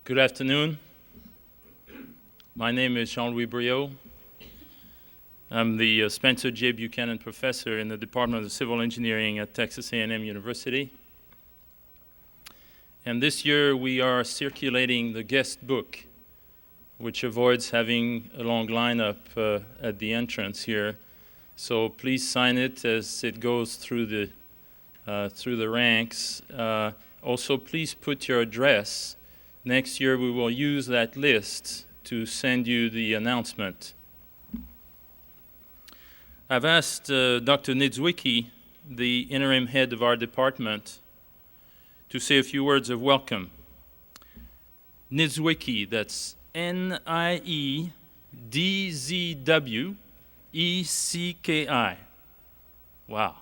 Good afternoon. My name is Jean-Louis Briot. I'm the Spencer J. Buchanan Professor in the Department of Civil Engineering at Texas A&M University. And this year we are circulating the guest book, which avoids having a long lineup at the entrance here. So please sign it as it goes through the ranks. Also, please put your address. Next year we will use that list to send you the announcement. I've asked Dr. Niedzwiecki, the interim head of our department, to say a few words of welcome. Niedzwiecki, that's N-I-E-D-Z-W-E-C-K-I. Wow.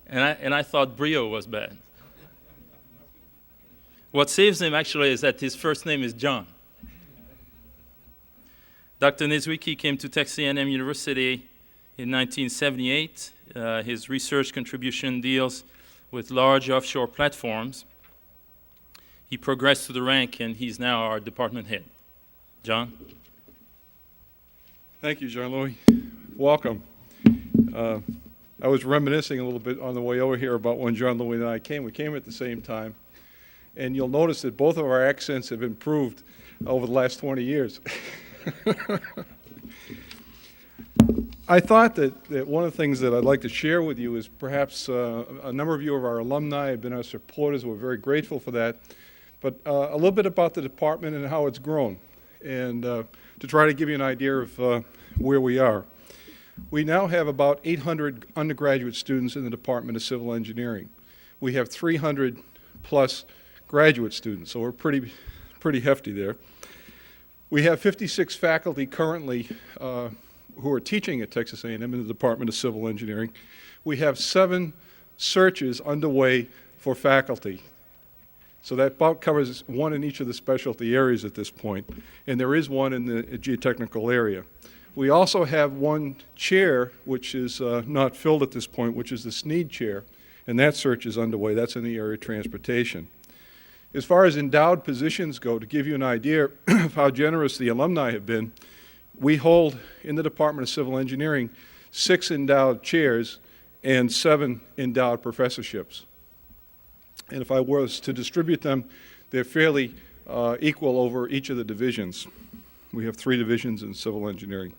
And I thought Brio was bad. What saves him actually is that his first name is John. Dr. Niedzwiecki came to Texas A&M University in 1978. His research contribution deals with large offshore platforms. He progressed to the rank and he's now our department head. John? Thank you, Jean-Louis. Welcome. I was reminiscing a little bit on the way over here about when Jean-Louis and I came. We came at the same time. And you'll notice that both of our accents have improved over the last 20 years. I thought that one of the things that I'd like to share with you is perhaps a number of you of our alumni have been our supporters. We're very grateful for that. But a little bit about the department and how it's grown, and to try to give you an idea of where we are. We now have about 800 undergraduate students in the Department of Civil Engineering. We have 300 plus graduate students, so we're pretty hefty there. We have 56 faculty currently who are teaching at Texas A&M in the Department of Civil Engineering. We have 7 searches underway for faculty. So that about covers 1 in each of the specialty areas at this point, and there is 1 in the geotechnical area. We also have 1 chair, which is not filled at this point, which is the Sneed chair, and that search is underway. That's in the area of transportation. As far as endowed positions go, to give you an idea of how generous the alumni have been, we hold in the Department of Civil Engineering 6 endowed chairs and 7 endowed professorships. And if I was to distribute them, they're fairly equal over each of the divisions. We have 3 divisions in civil engineering.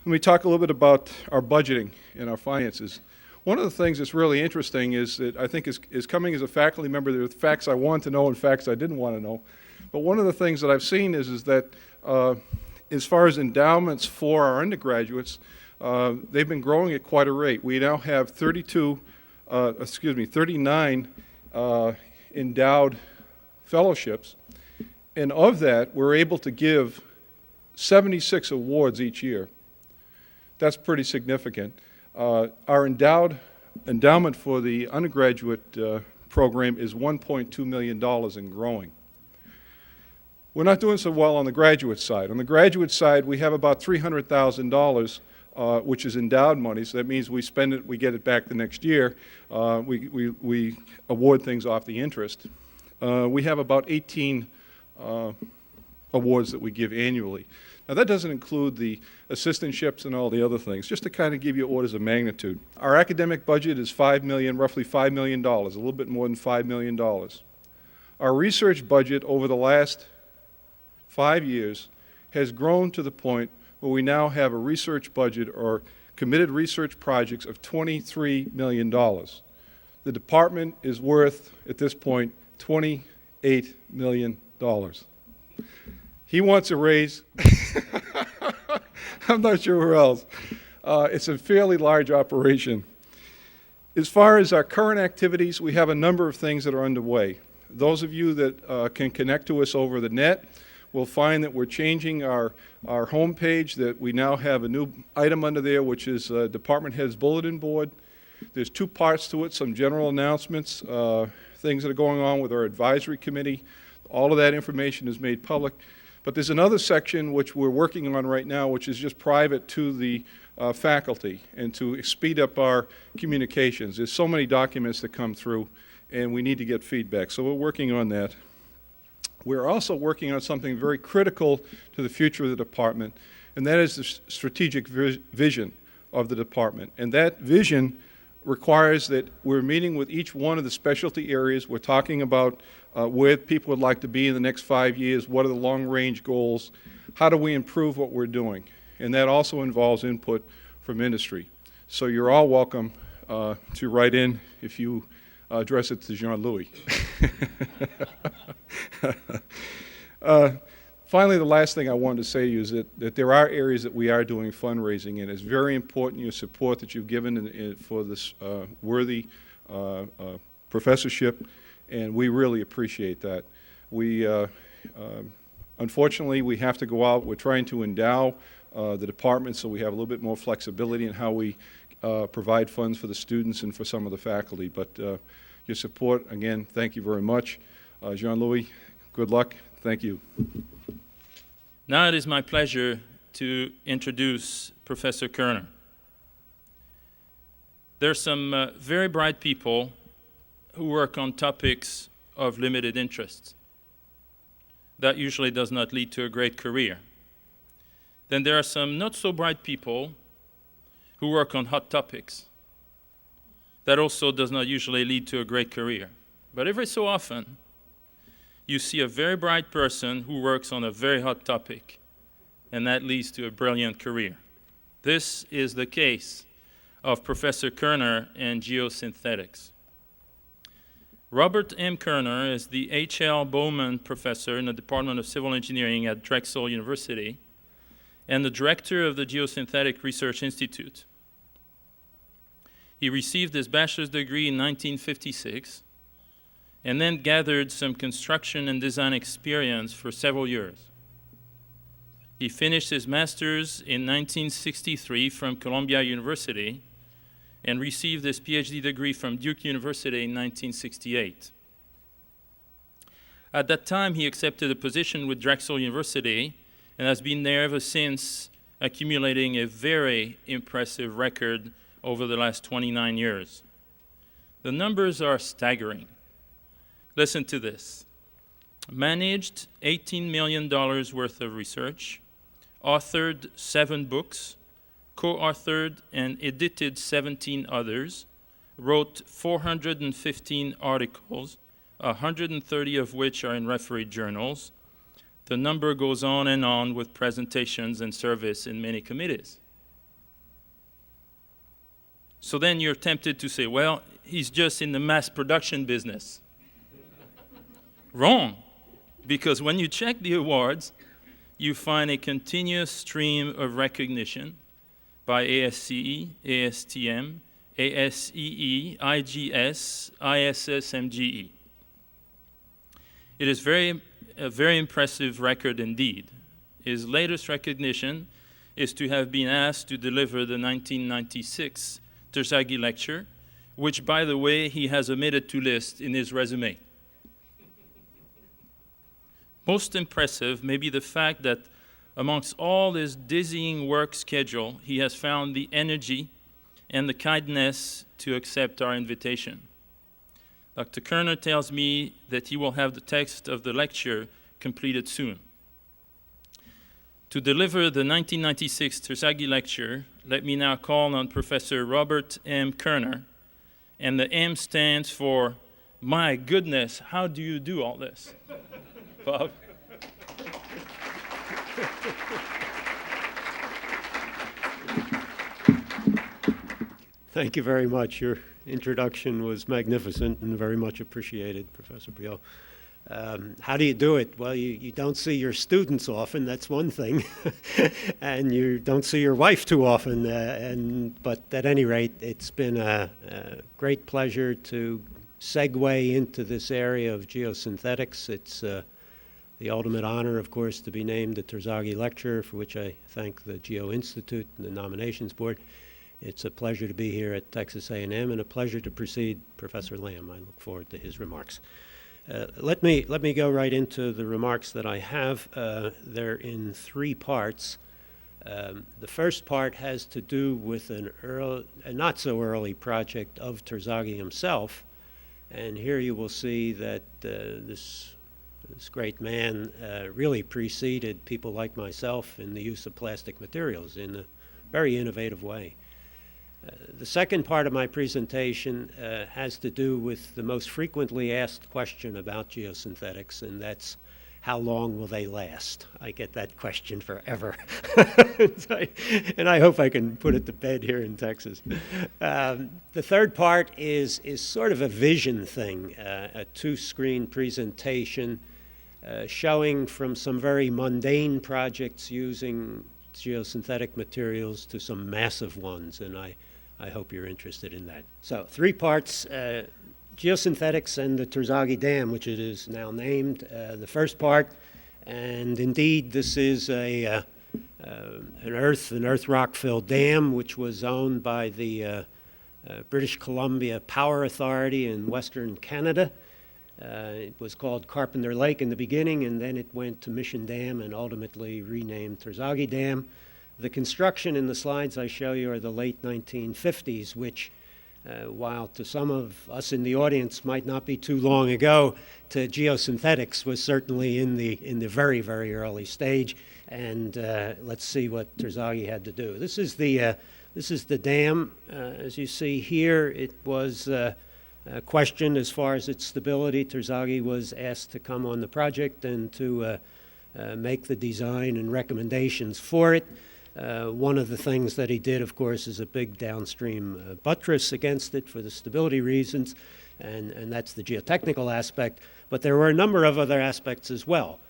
Let me talk a little bit about our budgeting and our finances. One of the things that's really interesting is that I think is coming as a faculty member, there are facts I wanted to know and facts I didn't want to know. But one of the things that I've seen is that as far as endowments for our undergraduates, they've been growing at quite a rate. We now have 39 endowed fellowships. And of that, we're able to give 76 awards each year. That's pretty significant. Our endowment for the undergraduate program is $1.2 million and growing. We're not doing so well on the graduate side. On the graduate side, we have about $300,000, which is endowed money, so that means we spend it, we get it back the next year. We award things off the interest. We have about 18 awards that we give annually. Now that doesn't include the assistantships and all the other things, just to kind of give you orders of magnitude. Our academic budget is roughly $5 million, a little bit more than $5 million. Our research budget over the last 5 years has grown to the point where we now have a research budget or committed research projects of $23 million. The department is worth, at this point, $28 million. He wants a raise. I'm not sure where else. It's a fairly large operation. As far as our current activities, we have a number of things that are underway. Those of you that can connect to us over the net will find that we're changing our homepage, that we now have a new item under there, which is Department Head's Bulletin Board. There's 2 parts to it, some general announcements, things that are going on with our advisory committee. All of that information is made public. But there's another section which we're working on right now, which is just private to the faculty and to speed up our communications. There's so many documents that come through, and we need to get feedback. So we're working on that. We're also working on something very critical to the future of the department, and that is the strategic vision of the department. And that vision requires that we're meeting with each one of the specialty areas. We're talking about where people would like to be in the next 5 years, what are the long-range goals, how do we improve what we're doing. And that also involves input from industry. So you're all welcome to write in if you address it to Jean-Louis. Finally, the last thing I wanted to say to you is that there are areas that we are doing fundraising in. It's very important your support that you've given for this worthy professorship, and we really appreciate that. We, unfortunately, we have to go out. We're trying to endow the department so we have a little bit more flexibility in how we provide funds for the students and for some of the faculty. But your support, again, thank you very much. Jean-Louis, good luck. Thank you. Now it is my pleasure to introduce Professor Koerner. There are some very bright people who work on topics of limited interest. That usually does not lead to a great career. Then there are some not so bright people who work on hot topics. That also does not usually lead to a great career. But every so often, you see a very bright person who works on a very hot topic, and that leads to a brilliant career. This is the case of Professor Koerner and geosynthetics. Robert M. Koerner is the H.L. Bowman Professor in the Department of Civil Engineering at Drexel University and the Director of the Geosynthetic Research Institute. He received his bachelor's degree in 1956 and then gathered some construction and design experience for several years. He finished his master's in 1963 from Columbia University and received his PhD degree from Duke University in 1968. At that time, he accepted a position with Drexel University and has been there ever since, accumulating a very impressive record over the last 29 years. The numbers are staggering. Listen to this. Managed $18 million worth of research, authored 7 books, co-authored and edited 17 others, wrote 415 articles, 130 of which are in refereed journals. The number goes on and on with presentations and service in many committees. So then you're tempted to say, well, he's just in the mass production business. Wrong, because when you check the awards, you find a continuous stream of recognition by ASCE, ASTM, ASEE, IGS, ISSMGE. It is a very impressive record indeed. His latest recognition is to have been asked to deliver the 1996 Terzaghi Lecture, which, by the way, he has omitted to list in his resume. Most impressive may be the fact that amongst all his dizzying work schedule, he has found the energy and the kindness to accept our invitation. Dr. Koerner tells me that he will have the text of the lecture completed soon. To deliver the 1996 Terzaghi Lecture, let me now call on Professor Robert M. Koerner, and the M stands for, my goodness, how do you do all this? Bob? Thank you very much. Your introduction was magnificent and very much appreciated, Professor Briot. How do you do it? Well, you don't see your students often, that's one thing, and you don't see your wife too often, but at any rate, it's been a great pleasure to segue into this area of geosynthetics. It's the ultimate honor, of course, to be named the Terzaghi Lecturer, for which I thank the Geo-Institute and the Nominations Board. It's a pleasure to be here at Texas A&M and a pleasure to precede Professor Lambe. I look forward to his remarks. Let me go right into the remarks that I have. They're in 3 parts. The first part has to do with a not so early project of Terzaghi himself, And here you will see that this great man really preceded people like myself in the use of plastic materials in a very innovative way. The second part of my presentation has to do with the most frequently asked question about geosynthetics, and that's how long will they last? I get that question forever. And I hope I can put it to bed here in Texas. The third part is sort of a vision thing, a two-screen presentation showing from some very mundane projects using geosynthetic materials to some massive ones, and I hope you're interested in that. So 3 parts. Geosynthetics and the Terzaghi Dam, which it is now named, the first part, and indeed this is an earth rock-filled dam which was owned by the British Columbia Power Authority in Western Canada. It was called Carpenter Lake in the beginning, and then it went to Mission Dam and ultimately renamed Terzaghi Dam. The construction in the slides I show you are the late 1950s, which while to some of us in the audience might not be too long ago, to geosynthetics was certainly in the very, very early stage. And let's see what Terzaghi had to do. This is the dam. As you see here, it was questioned as far as its stability. Terzaghi was asked to come on the project and to make the design and recommendations for it. One of the things that he did, of course, is a big downstream buttress against it for the stability reasons, and that's the geotechnical aspect. But there were a number of other aspects as well.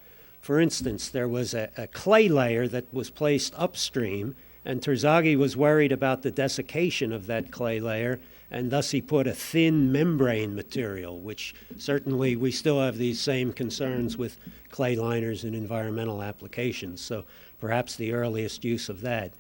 For instance, there was a clay layer that was placed upstream, and Terzaghi was worried about the desiccation of that clay layer, and thus he put a thin membrane material, which certainly we still have these same concerns with clay liners in environmental applications. So perhaps the earliest use of that.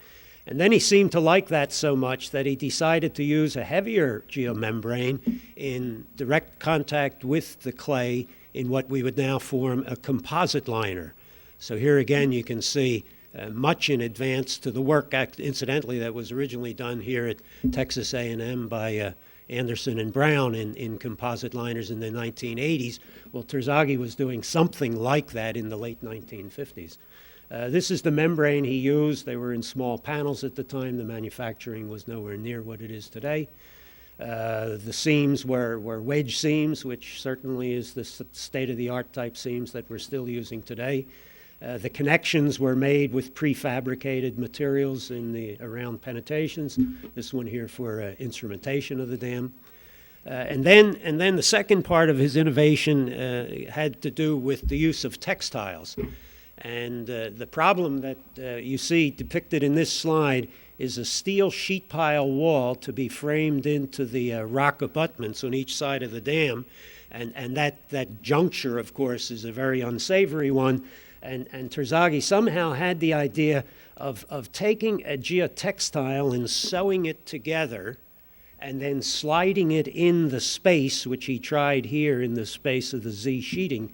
And then he seemed to like that so much that he decided to use a heavier geomembrane in direct contact with the clay in what we would now form a composite liner. So here again you can see much in advance to the work, incidentally, that was originally done here at Texas A&M by Anderson and Brown in composite liners in the 1980s. Well, Terzaghi was doing something like that in the late 1950s. This is the membrane he used. They were in small panels at the time. The manufacturing was nowhere near what it is today. The seams were wedge seams, which certainly is the state-of-the-art type seams that we're still using today. The connections were made with prefabricated materials around penetrations. This one here for instrumentation of the dam. And then the second part of his innovation had to do with the use of textiles. And the problem that you see depicted in this slide is a steel sheet pile wall to be framed into the rock abutments on each side of the dam. And that juncture, of course, is a very unsavory one. And Terzaghi somehow had the idea of taking a geotextile and sewing it together and then sliding it in the space, which he tried here in the space of the Z sheeting,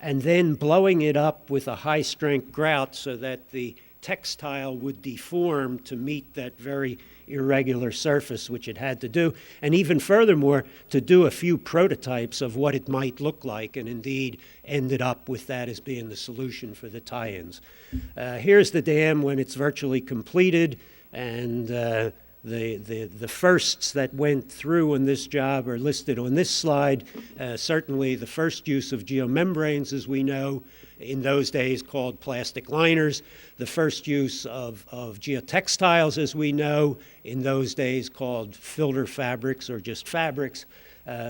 and then blowing it up with a high-strength grout so that the textile would deform to meet that very irregular surface, which it had to do, and even furthermore, to do a few prototypes of what it might look like, and indeed ended up with that as being the solution for the tie-ins. Here's the dam when it's virtually completed, and the firsts that went through in this job are listed on this slide. Certainly the first use of geomembranes, as we know, in those days called plastic liners. The first use of geotextiles, as we know, in those days called filter fabrics or just fabrics.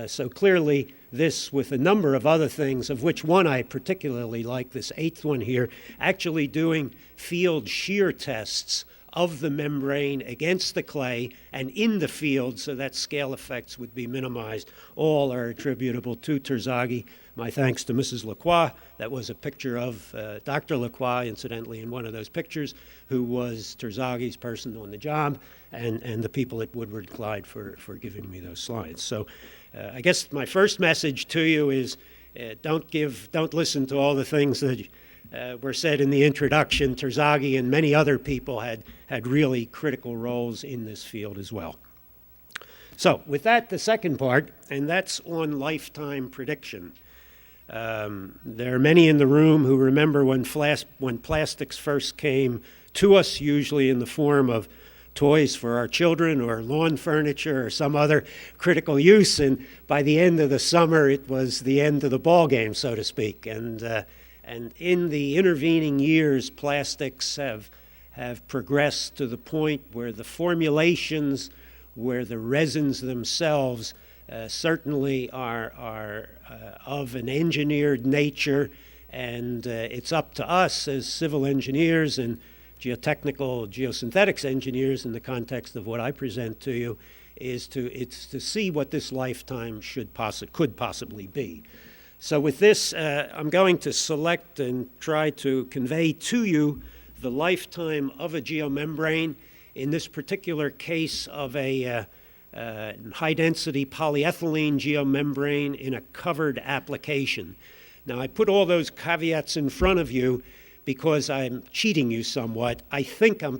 So clearly this, with a number of other things, of which one I particularly like, this 8th one here, actually doing field shear tests of the membrane against the clay and in the field so that scale effects would be minimized, all are attributable to Terzaghi. My thanks to Mrs. Lacroix. That was a picture of Dr. Lacroix, incidentally, in one of those pictures, who was Terzaghi's person on the job, and the people at Woodward Clyde for giving me those slides. So I guess my first message to you is don't listen to all the things that were said in the introduction. Terzaghi and many other people had really critical roles in this field as well. So with that, the second part, and that's on lifetime prediction. There are many in the room who remember when plastics first came to us, usually in the form of toys for our children or lawn furniture or some other critical use, and by the end of the summer it was the end of the ball game, so to speak. And in the intervening years, plastics have progressed to the point where the formulations, where the resins themselves certainly are of an engineered nature, and it's up to us as civil engineers and geotechnical, geosynthetics engineers in the context of what I present to you, it's to see what this lifetime could possibly be. So with this, I'm going to select and try to convey to you the lifetime of a geomembrane, in this particular case of a high-density polyethylene geomembrane in a covered application. Now, I put all those caveats in front of you because I'm cheating you somewhat. I think I'm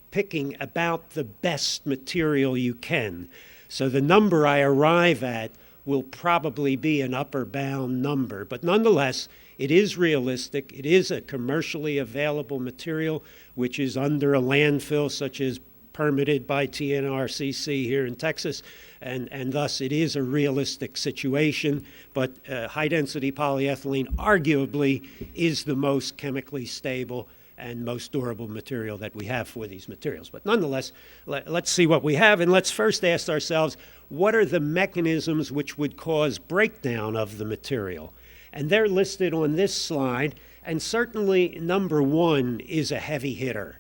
picking about the best material you can. So the number I arrive at will probably be an upper bound number. But nonetheless, it is realistic. It is a commercially available material which is under a landfill such as permitted by TNRCC here in Texas, and thus it is a realistic situation. But high-density polyethylene arguably is the most chemically stable and most durable material that we have for these materials. But nonetheless, let's see what we have, and let's first ask ourselves, what are the mechanisms which would cause breakdown of the material? And they're listed on this slide, and certainly number one is a heavy hitter.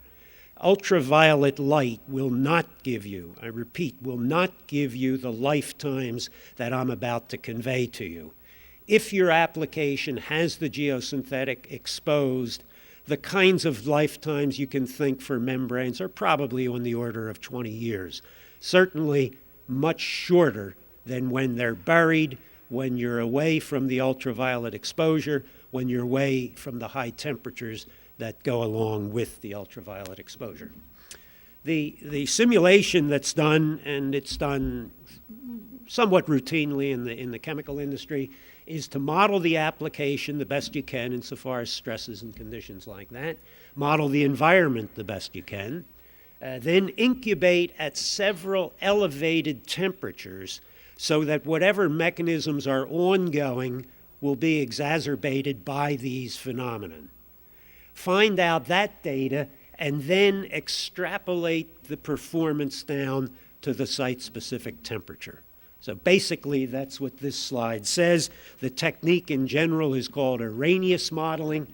Ultraviolet light will not give you, I repeat, will not give you the lifetimes that I'm about to convey to you. If your application has the geosynthetic exposed, the kinds of lifetimes you can think for membranes are probably on the order of 20 years. Certainly much shorter than when they're buried, when you're away from the ultraviolet exposure, when you're away from the high temperatures that go along with the ultraviolet exposure. The simulation that's done, and it's done somewhat routinely in the chemical industry, is to model the application the best you can insofar as stresses and conditions like that, model the environment the best you can, then incubate at several elevated temperatures so that whatever mechanisms are ongoing will be exacerbated by these phenomena. Find out that data and then extrapolate the performance down to the site-specific temperature. So basically, that's what this slide says. The technique in general is called Arrhenius modeling.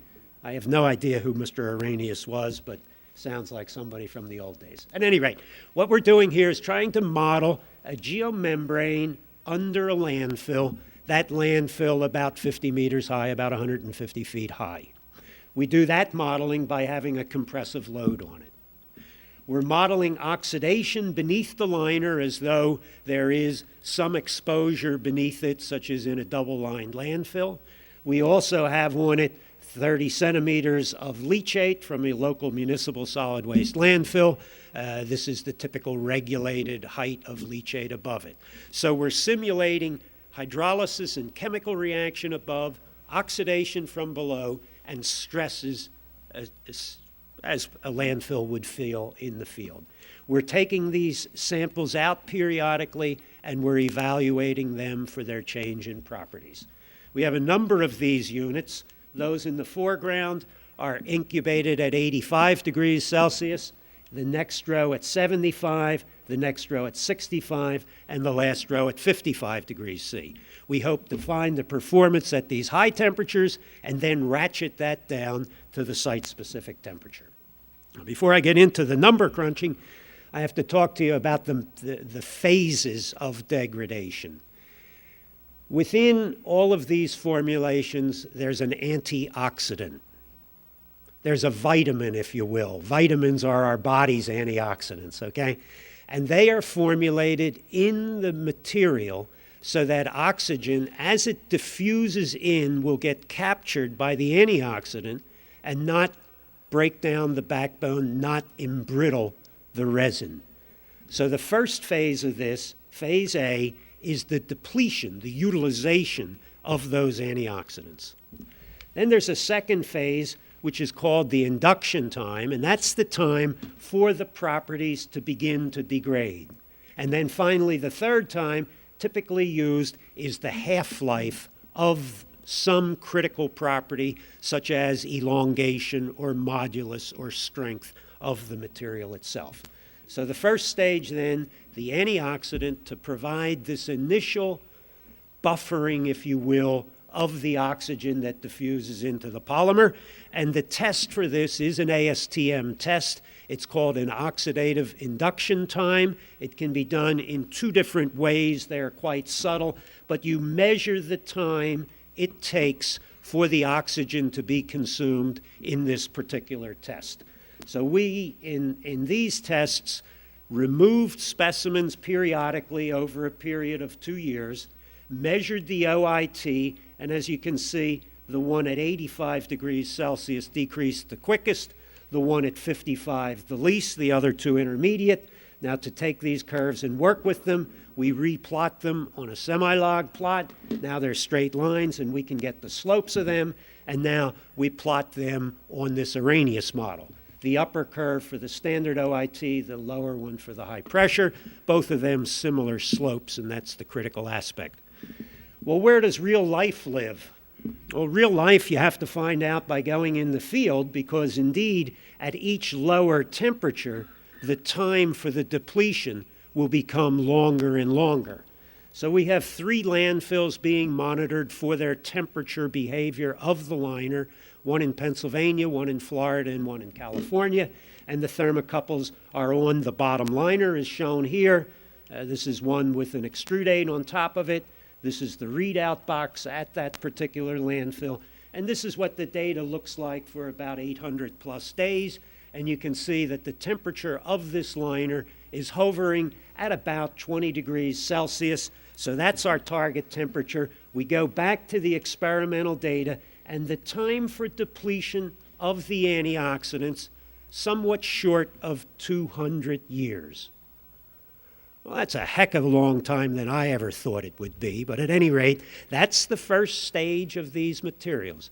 I have no idea who Mr. Arrhenius was, but sounds like somebody from the old days. At any rate, what we're doing here is trying to model a geomembrane under a landfill, that landfill about 50 meters high, about 150 feet high. We do that modeling by having a compressive load on it. We're modeling oxidation beneath the liner as though there is some exposure beneath it, such as in a double-lined landfill. We also have on it 30 centimeters of leachate from a local municipal solid waste landfill. This is the typical regulated height of leachate above it. So we're simulating hydrolysis and chemical reaction above, oxidation from below, and stresses as a landfill would feel in the field. We're taking these samples out periodically, and we're evaluating them for their change in properties. We have a number of these units. Those in the foreground are incubated at 85 degrees Celsius, the next row at 75, the next row at 65, and the last row at 55 degrees C. We hope to find the performance at these high temperatures and then ratchet that down to the site-specific temperature. Now, before I get into the number crunching, I have to talk to you about the phases of degradation. Within all of these formulations, there's an antioxidant. There's a vitamin, if you will. Vitamins are our body's antioxidants, okay? And they are formulated in the material so that oxygen, as it diffuses in, will get captured by the antioxidant and not break down the backbone, not embrittle the resin. So the first phase of this, phase A, is the depletion, the utilization of those antioxidants. Then there's a second phase, which is called the induction time, and that's the time for the properties to begin to degrade. And then finally, the third time, typically used, is the half-life of some critical property, such as elongation or modulus or strength of the material itself. So the first stage then, the antioxidant to provide this initial buffering, if you will, of the oxygen that diffuses into the polymer. And the test for this is an ASTM test. It's called an oxidative induction time. It can be done in two different ways. They're quite subtle, but you measure the time it takes for the oxygen to be consumed in this particular test. So we, in these tests, removed specimens periodically over a period of 2 years, measured the OIT, and as you can see, the one at 85 degrees Celsius decreased the quickest, the one at 55 the least, the other two intermediate. Now to take these curves and work with them, we replot them on a semi-log plot. Now they're straight lines and we can get the slopes of them, and now we plot them on this Arrhenius model. The upper curve for the standard OIT, the lower one for the high pressure, both of them similar slopes, and that's the critical aspect. Well, where does real life live? Well, real life you have to find out by going in the field, because indeed at each lower temperature, the time for the depletion will become longer and longer. So we have 3 landfills being monitored for their temperature behavior of the liner, one in Pennsylvania, one in Florida, and one in California. And the thermocouples are on the bottom liner, as shown here. This is one with an extrudate on top of it. This is the readout box at that particular landfill. And this is what the data looks like for about 800 plus days. And you can see that the temperature of this liner is hovering at about 20 degrees Celsius. So that's our target temperature. We go back to the experimental data, and the time for depletion of the antioxidants, somewhat short of 200 years. Well, that's a heck of a long time than I ever thought it would be, but at any rate, that's the first stage of these materials.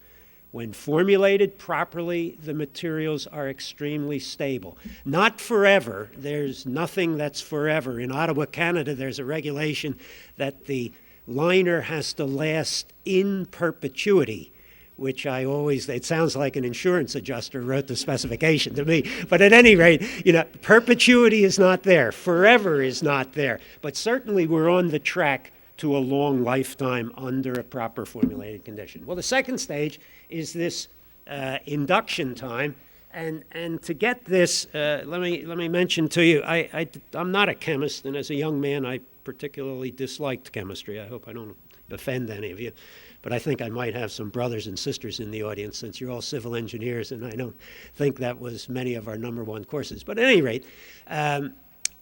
When formulated properly, the materials are extremely stable. Not forever. There's nothing that's forever. In Ottawa, Canada, there's a regulation that the liner has to last in perpetuity, which it sounds like an insurance adjuster wrote the specification to me. But at any rate, perpetuity is not there. Forever is not there. But certainly we're on the track to a long lifetime under a proper formulated condition. Well, the second stage is this induction time. And to get this, let me mention to you, I'm not a chemist, and as a young man, I particularly disliked chemistry. I hope I don't offend any of you. But I think I might have some brothers and sisters in the audience, since you're all civil engineers, and I don't think that was many of our #1 courses. But at any rate,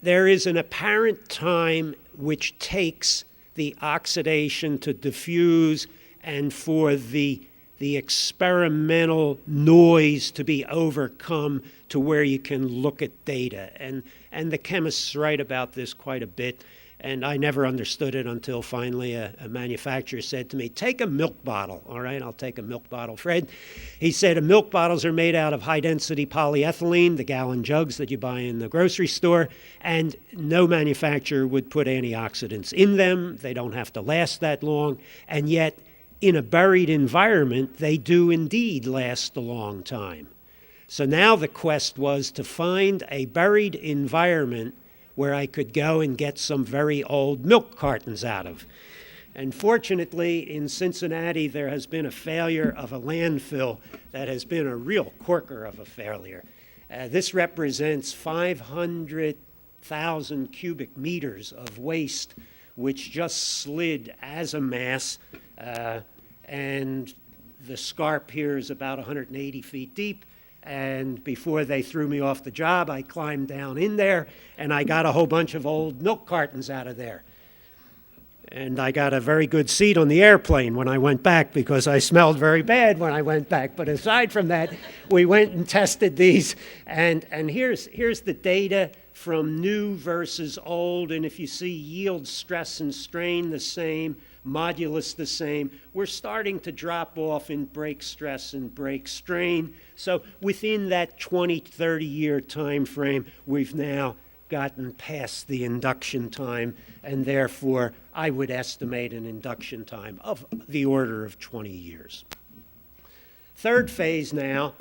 there is an apparent time which takes the oxidation to diffuse and for the experimental noise to be overcome to where you can look at data. And the chemists write about this quite a bit. And I never understood it until finally a manufacturer said to me, take a milk bottle. All right, I'll take a milk bottle, Fred. He said, milk bottles are made out of high-density polyethylene, the gallon jugs that you buy in the grocery store, and no manufacturer would put antioxidants in them. They don't have to last that long. And yet, in a buried environment, they do indeed last a long time. So now the quest was to find a buried environment where I could go and get some very old milk cartons out of. And fortunately, in Cincinnati, there has been a failure of a landfill that has been a real corker of a failure. This represents 500,000 cubic meters of waste, which just slid as a mass, and the scarp here is about 180 feet deep. And before they threw me off the job, I climbed down in there, and I got a whole bunch of old milk cartons out of there. And I got a very good seat on the airplane when I went back, because I smelled very bad when I went back. But aside from that, we went and tested these. And here's the data from new versus old, and if you see yield, stress, and strain the same, modulus the same, we're starting to drop off in break stress and break strain. So within that 20, 30-year time frame, we've now gotten past the induction time, and therefore I would estimate an induction time of the order of 20 years. Third phase now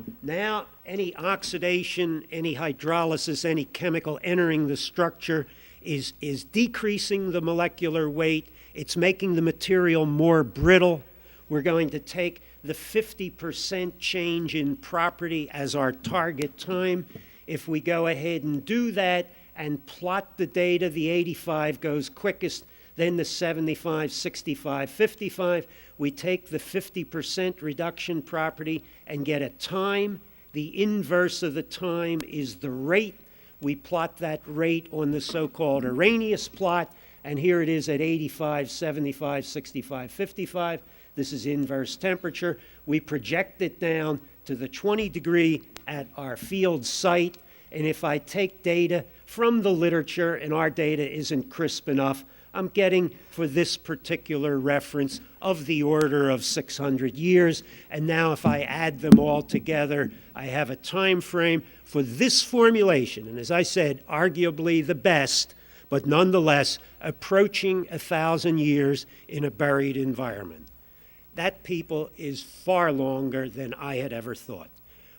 any oxidation, any hydrolysis, any chemical entering the structure is decreasing the molecular weight. It's making the material more brittle. We're going to take the 50% change in property as our target time. If we go ahead and do that and plot the data, the 85 goes quickest, then the 75, 65, 55. We take the 50% reduction property and get a time. The inverse of the time is the rate. We plot that rate on the so-called Arrhenius plot, and here it is at 85, 75, 65, 55. This is inverse temperature. We project it down to the 20 degree at our field site, and if I take data from the literature and our data isn't crisp enough, I'm getting, for this particular reference, of the order of 600 years. And now if I add them all together, I have a time frame for this formulation. And as I said, arguably the best, but nonetheless approaching 1,000 years in a buried environment. That, people, is far longer than I had ever thought.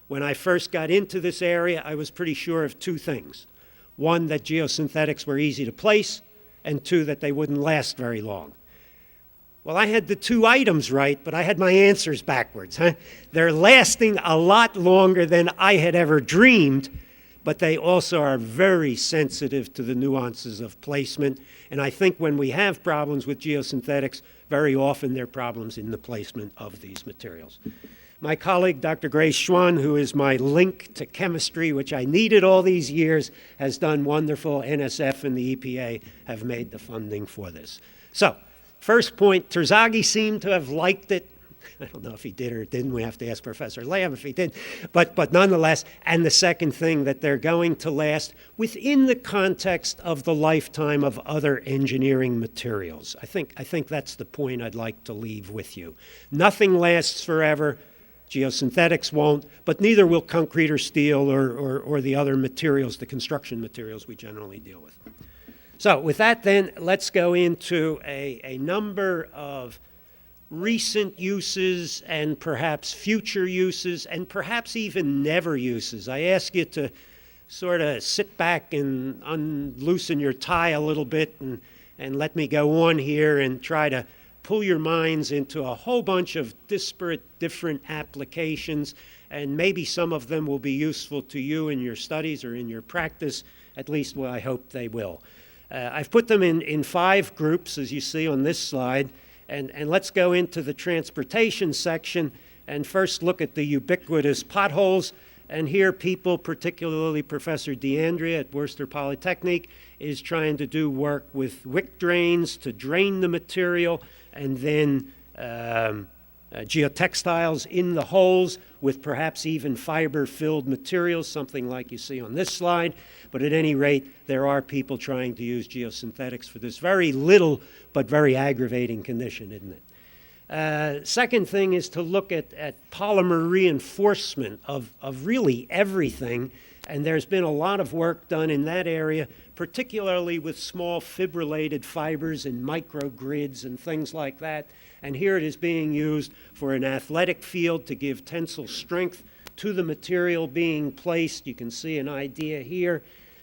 When I first got into this area, I was pretty sure of two things. One, that geosynthetics were easy to place, and two, that they wouldn't last very long. Well, I had the two items right, but I had my answers backwards. They're lasting a lot longer than I had ever dreamed, but they also are very sensitive to the nuances of placement. And I think when we have problems with geosynthetics, very often they're problems in the placement of these materials. My colleague, Dr. Grace Schwann, who is my link to chemistry, which I needed all these years, has done wonderful. NSF and the EPA have made the funding for this. So, first point, Terzaghi seemed to have liked it. I don't know if he did or didn't. We have to ask Professor Lambe if he did. But nonetheless, and the second thing, that they're going to last within the context of the lifetime of other engineering materials. I think that's the point I'd like to leave with you. Nothing lasts forever. Geosynthetics won't, but neither will concrete or steel or the other materials, the construction materials we generally deal with. So with that then, let's go into a number of recent uses and perhaps future uses and perhaps even never uses. I ask you to sort of sit back and unloosen your tie a little bit and let me go on here and try to pull your minds into a whole bunch of disparate, different applications, and maybe some of them will be useful to you in your studies or in your practice, at least I hope they will. I've put them in 5 groups, as you see on this slide, and let's go into the transportation section and first look at the ubiquitous potholes. And here people, particularly Professor DeAndrea at Worcester Polytechnic, is trying to do work with wick drains to drain the material, and then geotextiles in the holes with perhaps even fiber-filled materials, something like you see on this slide. But at any rate, there are people trying to use geosynthetics for this very little but very aggravating condition, isn't it? Second thing is to look at polymer reinforcement of really everything, and there's been a lot of work done in that area, particularly with small fibrillated fibers and microgrids and things like that. And here it is being used for an athletic field to give tensile strength to the material being placed. You can see an idea here.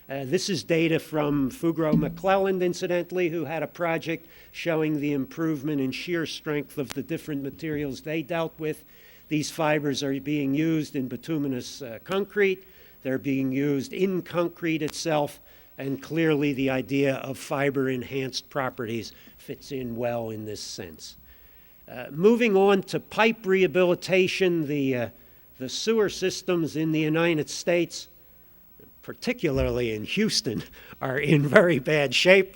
This is data from Fugro McClelland, incidentally, who had a project showing the improvement in shear strength of the different materials they dealt with. These fibers are being used in bituminous concrete. They're being used in concrete itself, and clearly the idea of fiber-enhanced properties fits in well in this sense. Moving on to pipe rehabilitation, the sewer systems in the United States, particularly in Houston, are in very bad shape.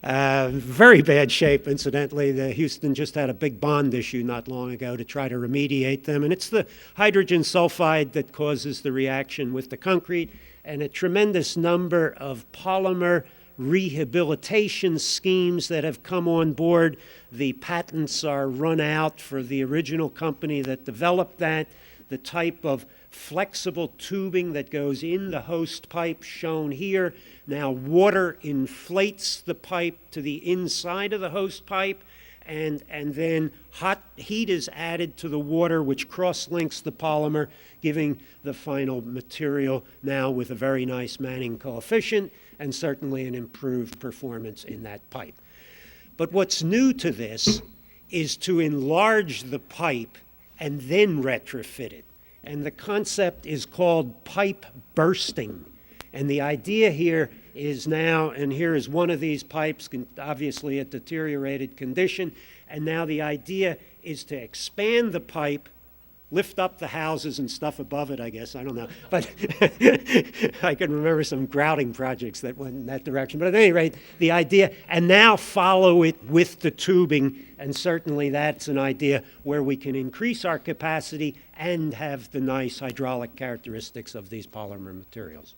Very bad shape, incidentally. Houston just had a big bond issue not long ago to try to remediate them, and it's the hydrogen sulfide that causes the reaction with the concrete and a tremendous number of polymer rehabilitation schemes that have come on board. The patents are run out for the original company that developed that. The type of flexible tubing that goes in the host pipe shown here. Now water inflates the pipe to the inside of the host pipe, and then hot heat is added to the water, which cross-links the polymer, giving the final material now with a very nice Manning coefficient and certainly an improved performance in that pipe. But what's new to this is to enlarge the pipe and then retrofit it. And the concept is called pipe bursting. And the idea here is now, and here is one of these pipes, obviously a deteriorated condition, and now the idea is to expand the pipe, lift up the houses and stuff above it, I guess, I don't know. But I can remember some grouting projects that went in that direction. But at any rate, the idea, and now follow it with the tubing, and certainly that's an idea where we can increase our capacity and have the nice hydraulic characteristics of these polymer materials.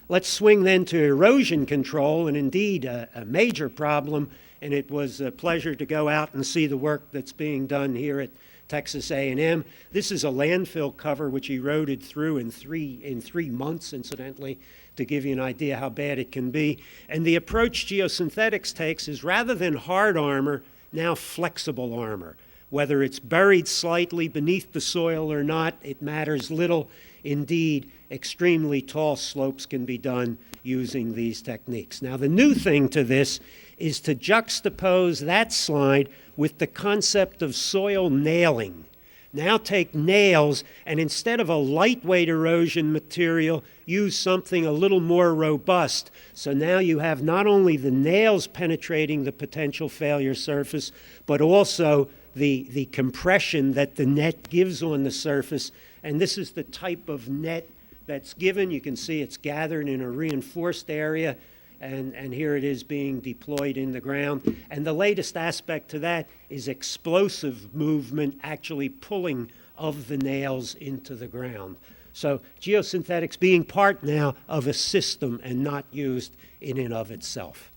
Let's swing then to erosion control, and indeed a major problem, and it was a pleasure to go out and see the work that's being done here at Texas A&M. This is a landfill cover which eroded through in three months, incidentally, to give you an idea how bad it can be. And the approach geosynthetics takes is rather than hard armor, now flexible armor. Whether it's buried slightly beneath the soil or not, it matters little. Indeed, extremely tall slopes can be done using these techniques. Now, the new thing to this is to juxtapose that slide with the concept of soil nailing. Now take nails, and instead of a lightweight erosion material, use something a little more robust. So now you have not only the nails penetrating the potential failure surface, but also the compression that the net gives on the surface. And this is the type of net that's given. You can see it's gathered in a reinforced area, and here it is being deployed in the ground. And the latest aspect to that is explosive movement, actually pulling of the nails into the ground. So geosynthetics being part now of a system and not used in and of itself.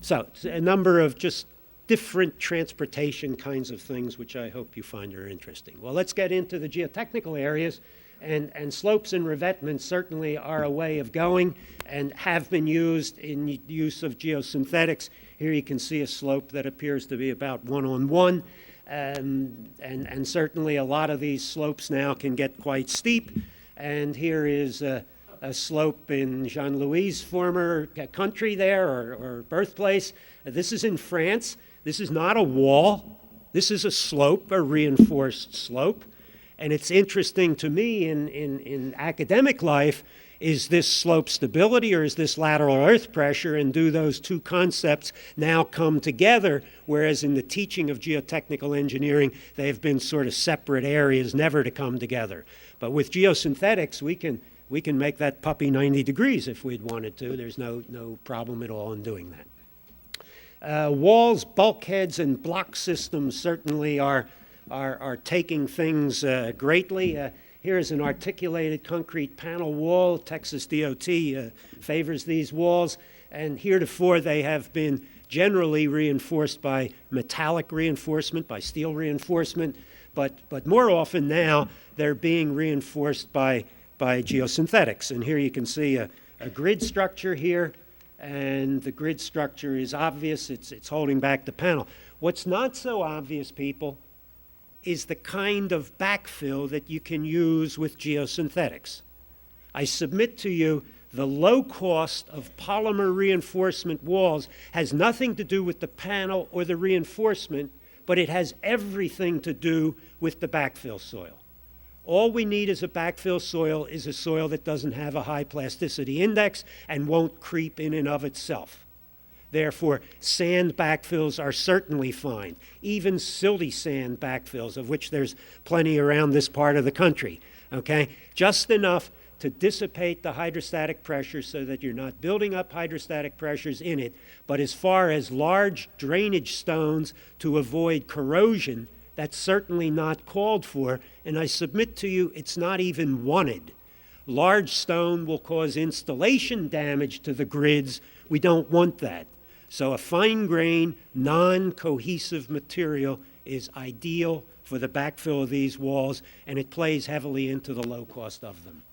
So a number of just different transportation kinds of things, which I hope you find are interesting. Well, let's get into the geotechnical areas. And slopes and revetments certainly are a way of going and have been used in use of geosynthetics. Here you can see a slope that appears to be about 1-on-1. And certainly a lot of these slopes now can get quite steep. And here is a slope in Jean-Louis' former country there, or birthplace. This is in France. This is not a wall. This is a slope, a reinforced slope. And it's interesting to me in academic life, is this slope stability or is this lateral earth pressure? And do those two concepts now come together? Whereas in the teaching of geotechnical engineering, they've been sort of separate areas, never to come together. But with geosynthetics, we can make that puppy 90 degrees if we'd wanted to. There's no problem at all in doing that. Walls, bulkheads, and block systems certainly are taking things greatly. Here is an articulated concrete panel wall. Texas DOT favors these walls, and heretofore they have been generally reinforced by metallic reinforcement, by steel reinforcement, but more often now they're being reinforced by geosynthetics. And here you can see a grid structure here, and the grid structure is obvious. It's holding back the panel. What's not so obvious, people, is the kind of backfill that you can use with geosynthetics. I submit to you the low cost of polymer reinforcement walls has nothing to do with the panel or the reinforcement, but it has everything to do with the backfill soil. All we need as a backfill soil is a soil that doesn't have a high plasticity index and won't creep in and of itself. Therefore, sand backfills are certainly fine, even silty sand backfills, of which there's plenty around this part of the country, okay? Just enough to dissipate the hydrostatic pressure so that you're not building up hydrostatic pressures in it, but as far as large drainage stones to avoid corrosion, That's certainly not called for, and I submit to you it's not even wanted. Large stone will cause installation damage to the grids. We don't want that. So a fine-grained, non-cohesive material is ideal for the backfill of these walls, and it plays heavily into the low cost of them.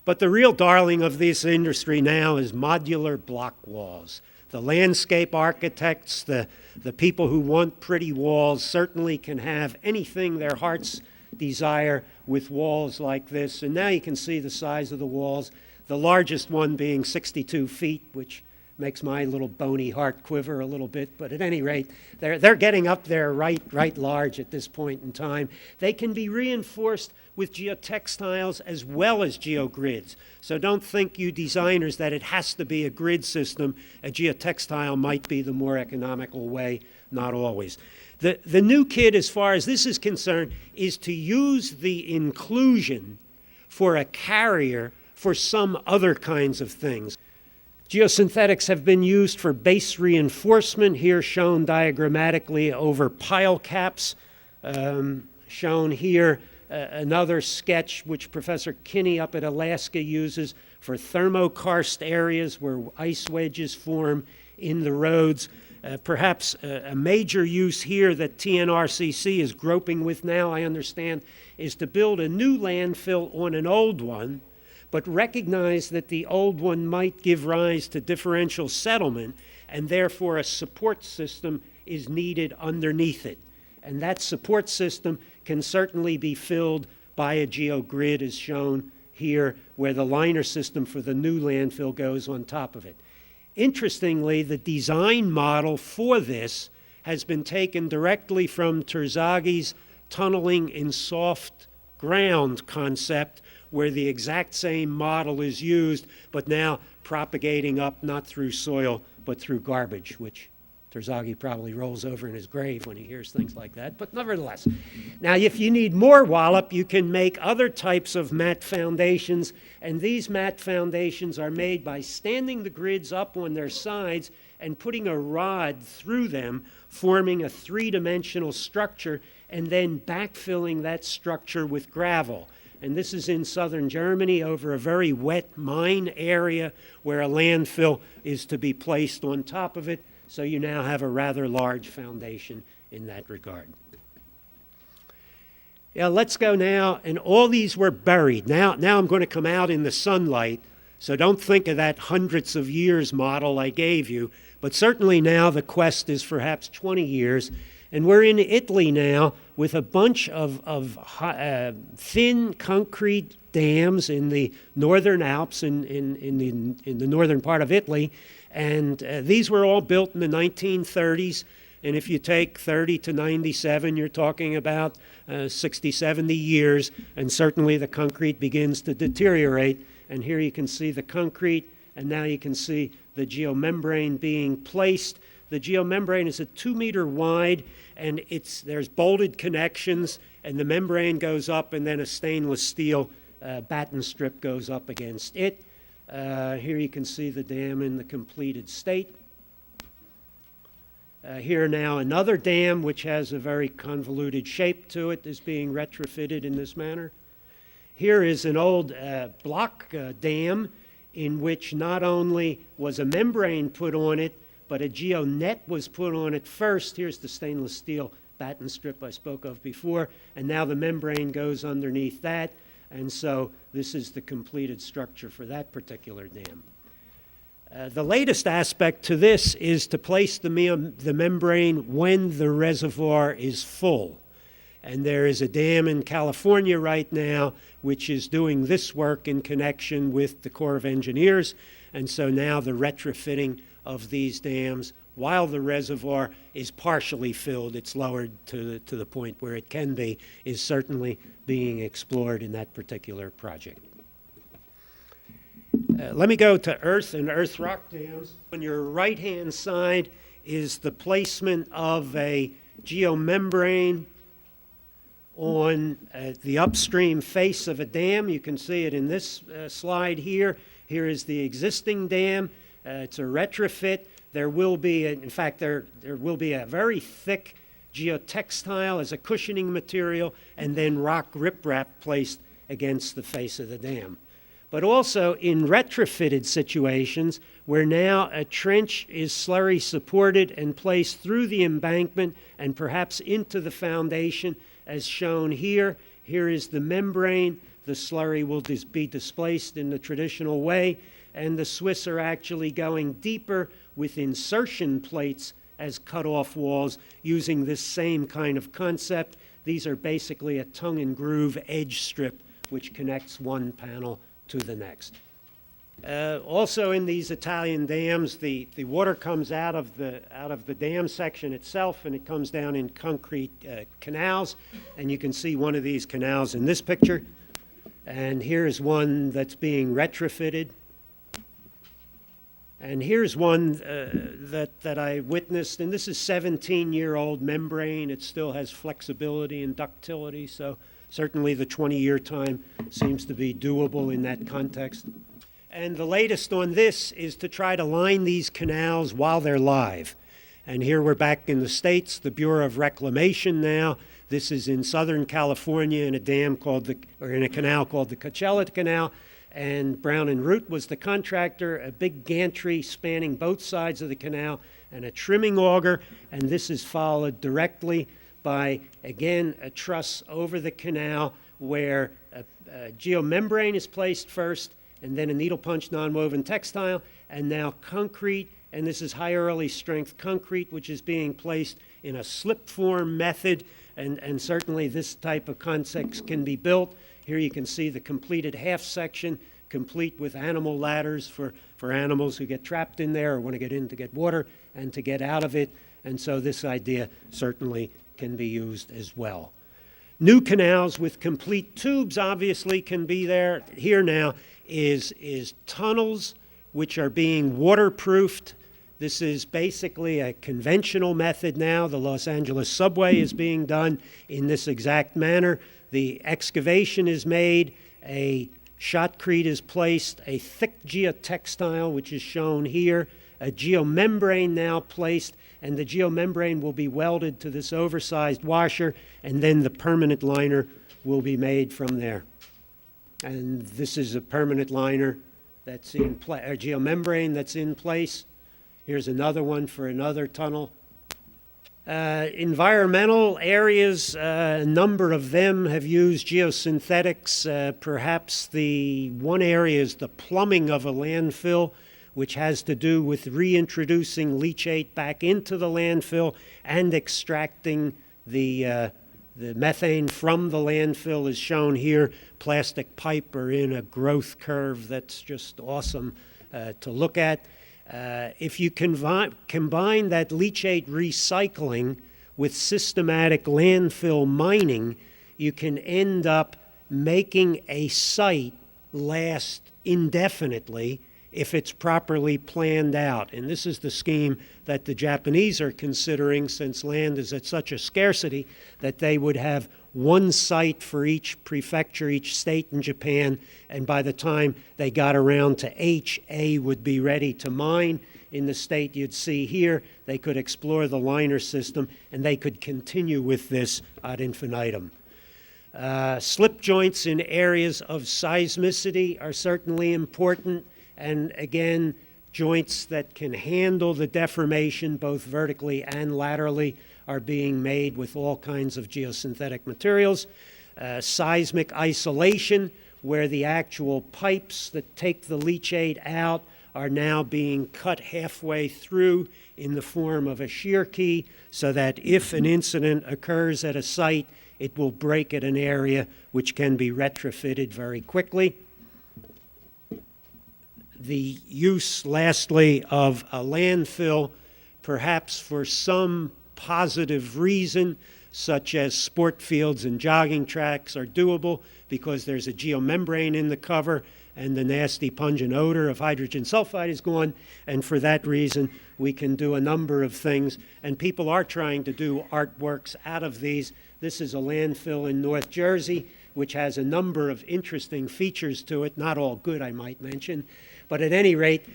But the real darling of this industry now is modular block walls. The landscape architects, the people who want pretty walls certainly can have anything their hearts desire with walls like this. And now you can see the size of the walls, the largest one being 62 feet, which makes my little bony heart quiver a little bit. But at any rate, they're getting up there right large at this point in time. They can be reinforced with geotextiles as well as geogrids. So don't think, you designers, that it has to be a grid system. A geotextile might be the more economical way, not always. The new kit, as far as this is concerned, is to use the inclusion for a carrier for some other kinds of things. Geosynthetics have been used for base reinforcement, here shown diagrammatically over pile caps. Shown here another sketch which Professor Kinney up at Alaska uses for thermokarst areas where ice wedges form in the roads. Perhaps a major use here that TNRCC is groping with now, I understand, is to build a new landfill on an old one, but recognize that the old one might give rise to differential settlement, and therefore a support system is needed underneath it. And that support system can certainly be filled by a geogrid, as shown here, where the liner system for the new landfill goes on top of it. Interestingly, the design model for this has been taken directly from Terzagh's tunneling in soft ground concept, where the exact same model is used, but now propagating up not through soil, but through garbage, which Terzaghi probably rolls over in his grave when he hears things like that, but nevertheless. Now, if you need more wallop, you can make other types of mat foundations, and these mat foundations are made by standing the grids up on their sides and putting a rod through them, forming a three-dimensional structure, and then backfilling that structure with gravel. And this is in southern Germany over a very wet mine area where a landfill is to be placed on top of it. So you now have a rather large foundation in that regard. Yeah, let's go now, and all these were buried. Now I'm going to come out in the sunlight, so don't think of that hundreds of years model I gave you, but certainly now the quest is perhaps 20 years, and we're in Italy now with a bunch of thin concrete dams in the northern Alps, in the northern part of Italy, and these were all built in the 1930s. And if you take 30 to 97, you're talking about 60, 70 years, and certainly the concrete begins to deteriorate. And here you can see the concrete, and now you can see the geomembrane being placed. The geomembrane is a 2 meter wide, and there's bolted connections, and the membrane goes up, and then a stainless steel batten strip goes up against it. Here you can see the dam in the completed state. Here now another dam which has a very convoluted shape to it is being retrofitted in this manner. Here is an old block dam in which not only was a membrane put on it, but a geonet was put on it first. Here's the stainless steel batten strip I spoke of before, and now the membrane goes underneath that, and so this is the completed structure for that particular dam. The latest aspect to this is to place the membrane when the reservoir is full. And there is a dam in California right now which is doing this work in connection with the Corps of Engineers. And so now the retrofitting of these dams, while the reservoir is partially filled, it's lowered to the point where it can be, is certainly being explored in that particular project. Let me go to earth and earth rock dams. On your right-hand side is the placement of a geomembrane on the upstream face of a dam. You can see it in this slide here. Here is the existing dam. It's a retrofit. There will be, in fact, there will be a very thick geotextile as a cushioning material, and then rock riprap placed against the face of the dam. But also in retrofitted situations where now a trench is slurry supported and placed through the embankment and perhaps into the foundation as shown here. Here is the membrane. The slurry will be displaced in the traditional way, and the Swiss are actually going deeper with insertion plates as cut-off walls using this same kind of concept. These are basically a tongue and groove edge strip which connects one panel to the next. Also in these Italian dams, the water comes out of the dam section itself, and it comes down in concrete canals, and you can see one of these canals in this picture. And here's one that's being retrofitted. And here's one that I witnessed, and this is 17-year-old membrane. It still has flexibility and ductility, so certainly the 20-year time seems to be doable in that context. And the latest on this is to try to line these canals while they're live. And here we're back in the States, the Bureau of Reclamation now. This is in Southern California in a dam in a canal called the Coachella Canal. And Brown and Root was the contractor, a big gantry spanning both sides of the canal and a trimming auger. And this is followed directly by, again, a truss over the canal where a geomembrane is placed first, and then a needle punch nonwoven textile, and now concrete. And this is high early strength concrete, which is being placed in a slip form method. And certainly this type of concept can be built. Here you can see the completed half section, complete with animal ladders for animals who get trapped in there or want to get in to get water and to get out of it. And so this idea certainly can be used as well. New canals with complete tubes obviously can be there. Here now is tunnels which are being waterproofed. This is basically a conventional method now. The Los Angeles subway is being done in this exact manner. The excavation is made, a shotcrete is placed, a thick geotextile, which is shown here, a geomembrane now placed, and the geomembrane will be welded to this oversized washer, and then the permanent liner will be made from there. And this is a permanent liner that's in place, a geomembrane that's in place. Here's another one for another tunnel. Environmental areas, a number of them have used geosynthetics. Perhaps the one area is the plumbing of a landfill, which has to do with reintroducing leachate back into the landfill and extracting the methane from the landfill is shown here. Plastic pipe are in a growth curve that's just awesome to look at. If you combine that leachate recycling with systematic landfill mining, you can end up making a site last indefinitely if it's properly planned out. And this is the scheme that the Japanese are considering, since land is at such a scarcity that they would have one site for each prefecture, each state in Japan, and by the time they got around to H, A would be ready to mine. In the state you'd see here, they could explore the liner system, and they could continue with this ad infinitum. Slip joints in areas of seismicity are certainly important, and again, joints that can handle the deformation both vertically and laterally are being made with all kinds of geosynthetic materials. Seismic isolation, where the actual pipes that take the leachate out are now being cut halfway through in the form of a shear key, so that if an incident occurs at a site, it will break at an area which can be retrofitted very quickly. The use, lastly, of a landfill, perhaps for some positive reason, such as sport fields and jogging tracks, are doable because there's a geomembrane in the cover and the nasty pungent odor of hydrogen sulfide is gone, and for that reason we can do a number of things, and people are trying to do artworks out of these. This is a landfill in North Jersey which has a number of interesting features to it, not all good I might mention, But at any rate,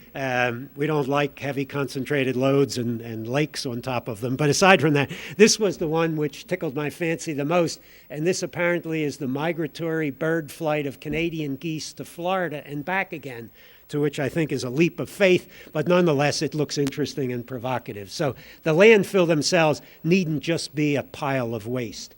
we don't like heavy concentrated loads and lakes on top of them. But aside from that, this was the one which tickled my fancy the most. And this apparently is the migratory bird flight of Canadian geese to Florida and back again, to which I think is a leap of faith, but nonetheless it looks interesting and provocative. So the landfill themselves needn't just be a pile of waste.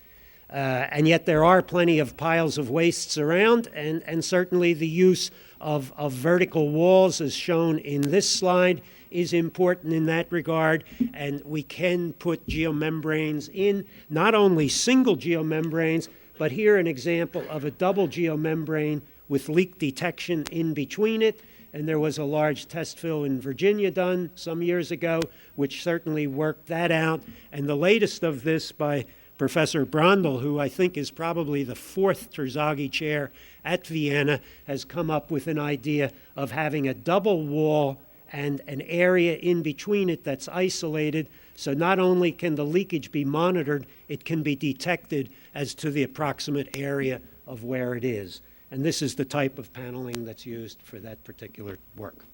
And yet there are plenty of piles of wastes around, and certainly the use of vertical walls, as shown in this slide, is important in that regard. And we can put geomembranes in, not only single geomembranes, but here an example of a double geomembrane with leak detection in between it. And there was a large test fill in Virginia done some years ago, which certainly worked that out. And the latest of this by Professor Brondel, who I think is probably the fourth Terzaghi chair at Vienna, has come up with an idea of having a double wall and an area in between it that's isolated. So not only can the leakage be monitored, it can be detected as to the approximate area of where it is. And this is the type of paneling that's used for that particular work.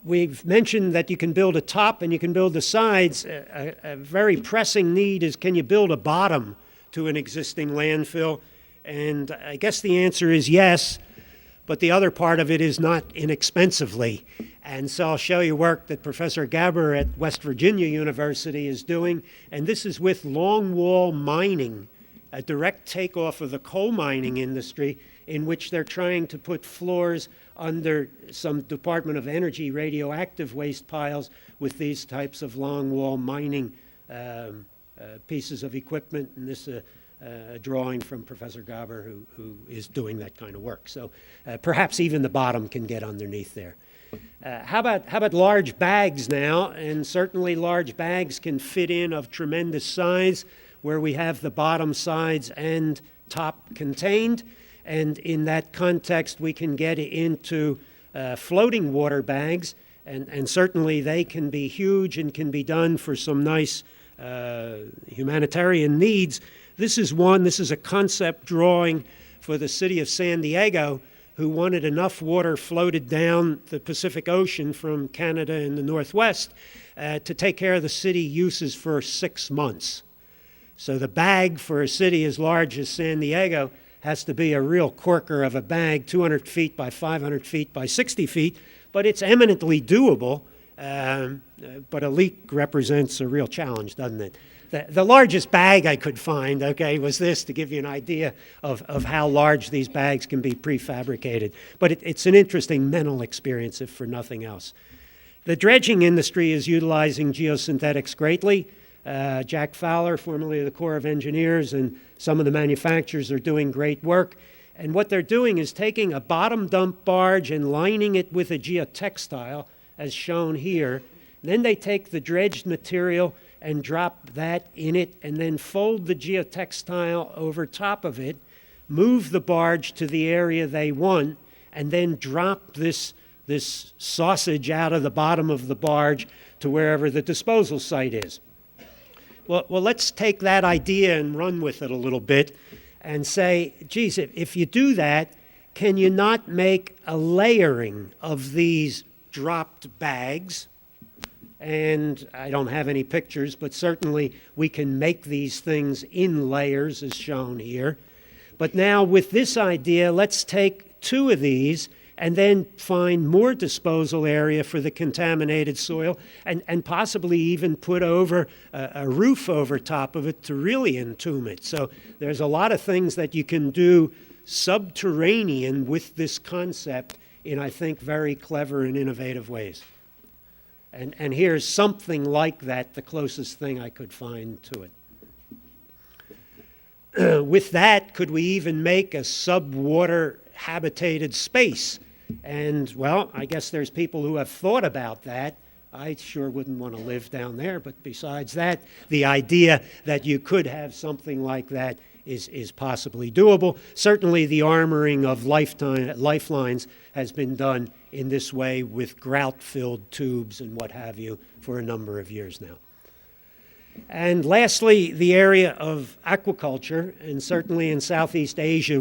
We've mentioned that you can build a top and you can build the sides. A very pressing need is, can you build a bottom to an existing landfill? And I guess the answer is yes, but the other part of it is not inexpensively. And so I'll show you work that Professor Gaber at West Virginia University is doing, and this is with longwall mining, a direct takeoff of the coal mining industry, in which they're trying to put floors under some Department of Energy radioactive waste piles with these types of longwall mining pieces of equipment. And this is a drawing from Professor Gaber, who is doing that kind of work. So perhaps even the bottom can get underneath there. How about large bags now? And certainly large bags can fit in of tremendous size, where we have the bottom, sides, and top contained. And in that context, we can get into floating water bags, and certainly they can be huge and can be done for some nice humanitarian needs. This is a concept drawing for the city of San Diego, who wanted enough water floated down the Pacific Ocean from Canada in the Northwest to take care of the city uses for 6 months. So the bag for a city as large as San Diego has to be a real corker of a bag, 200 feet by 500 feet by 60 feet, but it's eminently doable, but a leak represents a real challenge, doesn't it? The largest bag I could find, okay, was this, to give you an idea of how large these bags can be prefabricated. But it's an interesting mental experience, if for nothing else. The dredging industry is utilizing geosynthetics greatly. Jack Fowler, formerly of the Corps of Engineers, and some of the manufacturers are doing great work. And what they're doing is taking a bottom dump barge and lining it with a geotextile, as shown here. Then they take the dredged material and drop that in it, and then fold the geotextile over top of it, move the barge to the area they want, and then drop this sausage out of the bottom of the barge to wherever the disposal site is. Well, let's take that idea and run with it a little bit and say, geez, if you do that, can you not make a layering of these dropped bags? And I don't have any pictures, but certainly we can make these things in layers, as shown here. But now with this idea, let's take 2 of these and then find more disposal area for the contaminated soil, and possibly even put over a roof over top of it to really entomb it. So there's a lot of things that you can do subterranean with this concept in, I think, very clever and innovative ways. And here's something like that, the closest thing I could find to it. With that, could we even make a subwater habitated space? And, well, I guess there's people who have thought about that. I sure wouldn't want to live down there, but besides that, the idea that you could have something like that is possibly doable. Certainly the armoring of lifelines has been done in this way with grout-filled tubes and what have you for a number of years now. And lastly, the area of aquaculture, and certainly in Southeast Asia,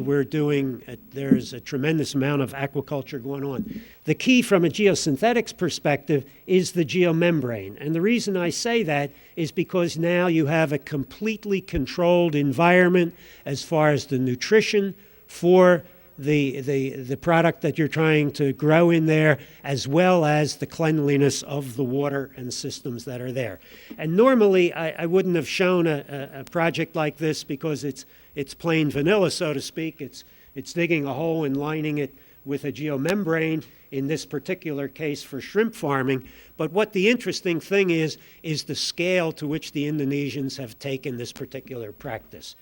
there's a tremendous amount of aquaculture going on. The key from a geosynthetics perspective is the geomembrane. And the reason I say that is because now you have a completely controlled environment as far as the nutrition for the product that you're trying to grow in there, as well as the cleanliness of the water and systems that are there. And normally, I wouldn't have shown a project like this because it's plain vanilla, so to speak. It's digging a hole and lining it with a geomembrane, in this particular case for shrimp farming. But what the interesting thing is the scale to which the Indonesians have taken this particular practice.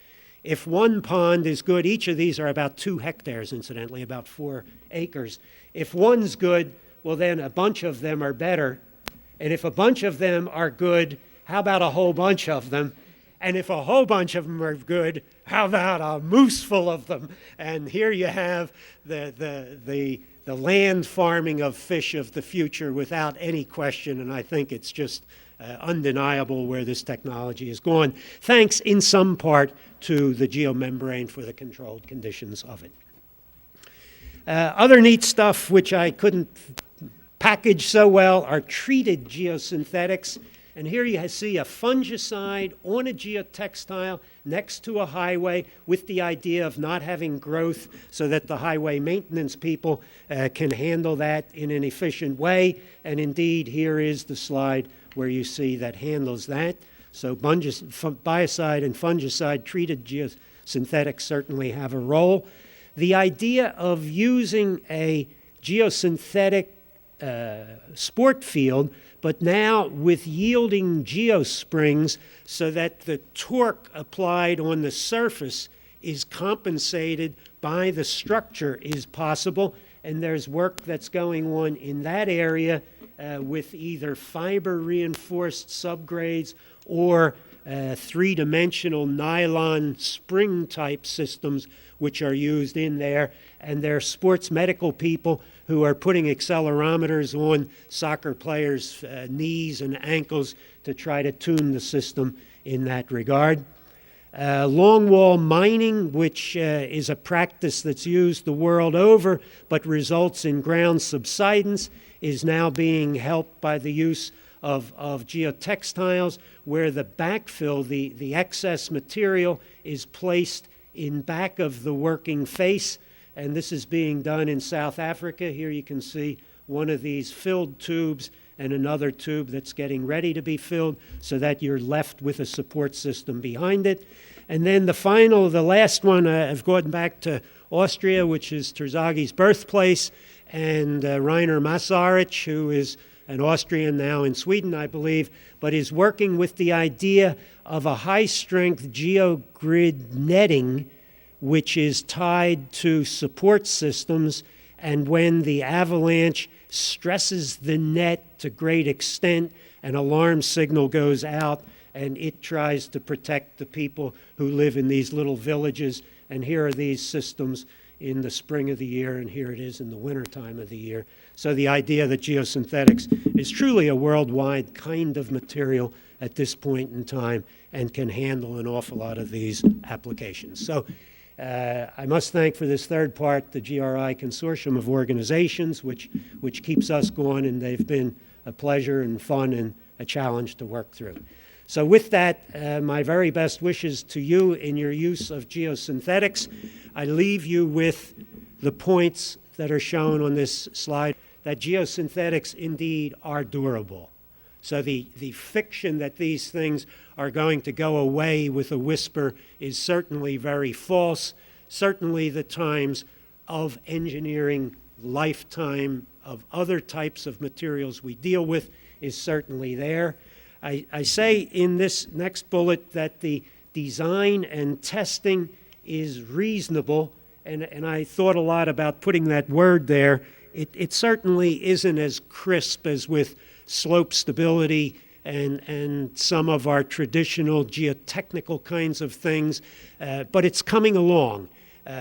If one pond is good, each of these are about 2 hectares, incidentally, about 4 acres. If one's good, well, then a bunch of them are better. And if a bunch of them are good, how about a whole bunch of them? And if a whole bunch of them are good, how about a moose full of them? And here you have the land farming of fish of the future without any question, and I think it's just undeniable where this technology is going, thanks in some part to the geomembrane for the controlled conditions of it. Other neat stuff which I couldn't package so well are treated geosynthetics. And here you see a fungicide on a geotextile next to a highway with the idea of not having growth so that the highway maintenance people can handle that in an efficient way. And indeed, here is the slide where you see that handles that. So biocide and fungicide treated geosynthetics certainly have a role. The idea of using a geosynthetic sport field, but now with yielding geosprings so that the torque applied on the surface is compensated by the structure is possible. And there's work that's going on in that area with either fiber reinforced subgrades or 3-dimensional nylon spring type systems which are used in there. And there are sports medical people who are putting accelerometers on soccer players' knees and ankles to try to tune the system in that regard. Longwall mining, which is a practice that's used the world over but results in ground subsidence, is now being helped by the use of geotextiles, where the backfill, the excess material, is placed in back of the working face. And this is being done in South Africa. Here you can see one of these filled tubes and another tube that's getting ready to be filled so that you're left with a support system behind it. And then the last one, I've gone back to Austria, which is Terzagi's birthplace, and Rainer Masaryk, who is an Austrian now in Sweden, I believe, but is working with the idea of a high-strength geogrid netting which is tied to support systems, and when the avalanche stresses the net to great extent, an alarm signal goes out and it tries to protect the people who live in these little villages. And here are these systems in the spring of the year, and here it is in the winter time of the year. So the idea that geosynthetics is truly a worldwide kind of material at this point in time and can handle an awful lot of these applications. So I must thank for this third part the GRI Consortium of Organizations, which keeps us going, and they've been a pleasure and fun and a challenge to work through. So with that, my very best wishes to you in your use of geosynthetics. I leave you with the points that are shown on this slide, that geosynthetics indeed are durable. So the fiction that these things are going to go away with a whisper is certainly very false. Certainly the times of engineering lifetime of other types of materials we deal with is certainly there. I say in this next bullet that the design and testing is reasonable, and I thought a lot about putting that word there. It certainly isn't as crisp as with slope stability and some of our traditional geotechnical kinds of things, but it's coming along.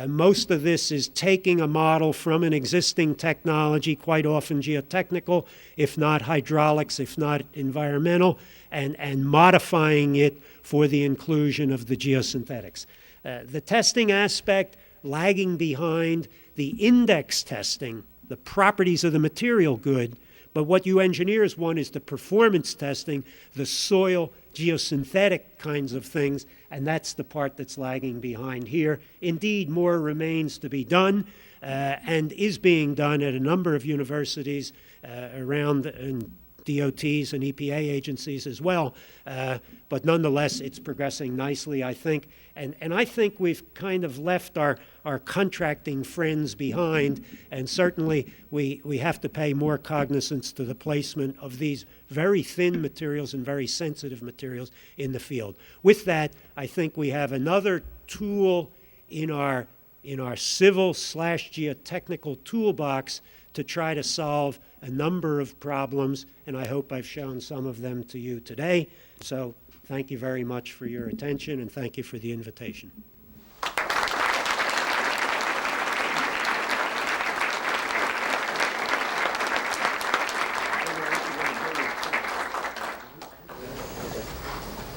Most of this is taking a model from an existing technology, quite often geotechnical, if not hydraulics, if not environmental, and modifying it for the inclusion of the geosynthetics. The testing aspect, lagging behind the index testing, the properties of the material good, but what you engineers want is the performance testing, the soil geosynthetic kinds of things, and that's the part that's lagging behind here. Indeed, more remains to be done and is being done at a number of universities around and DOTs and EPA agencies as well, but nonetheless, it's progressing nicely, I think. And I think we've kind of left our contracting friends behind, and certainly we have to pay more cognizance to the placement of these very thin materials and very sensitive materials in the field. With that, I think we have another tool in our civil/geotechnical toolbox to try to solve a number of problems, and I hope I've shown some of them to you today. So thank you very much for your attention, and thank you for the invitation.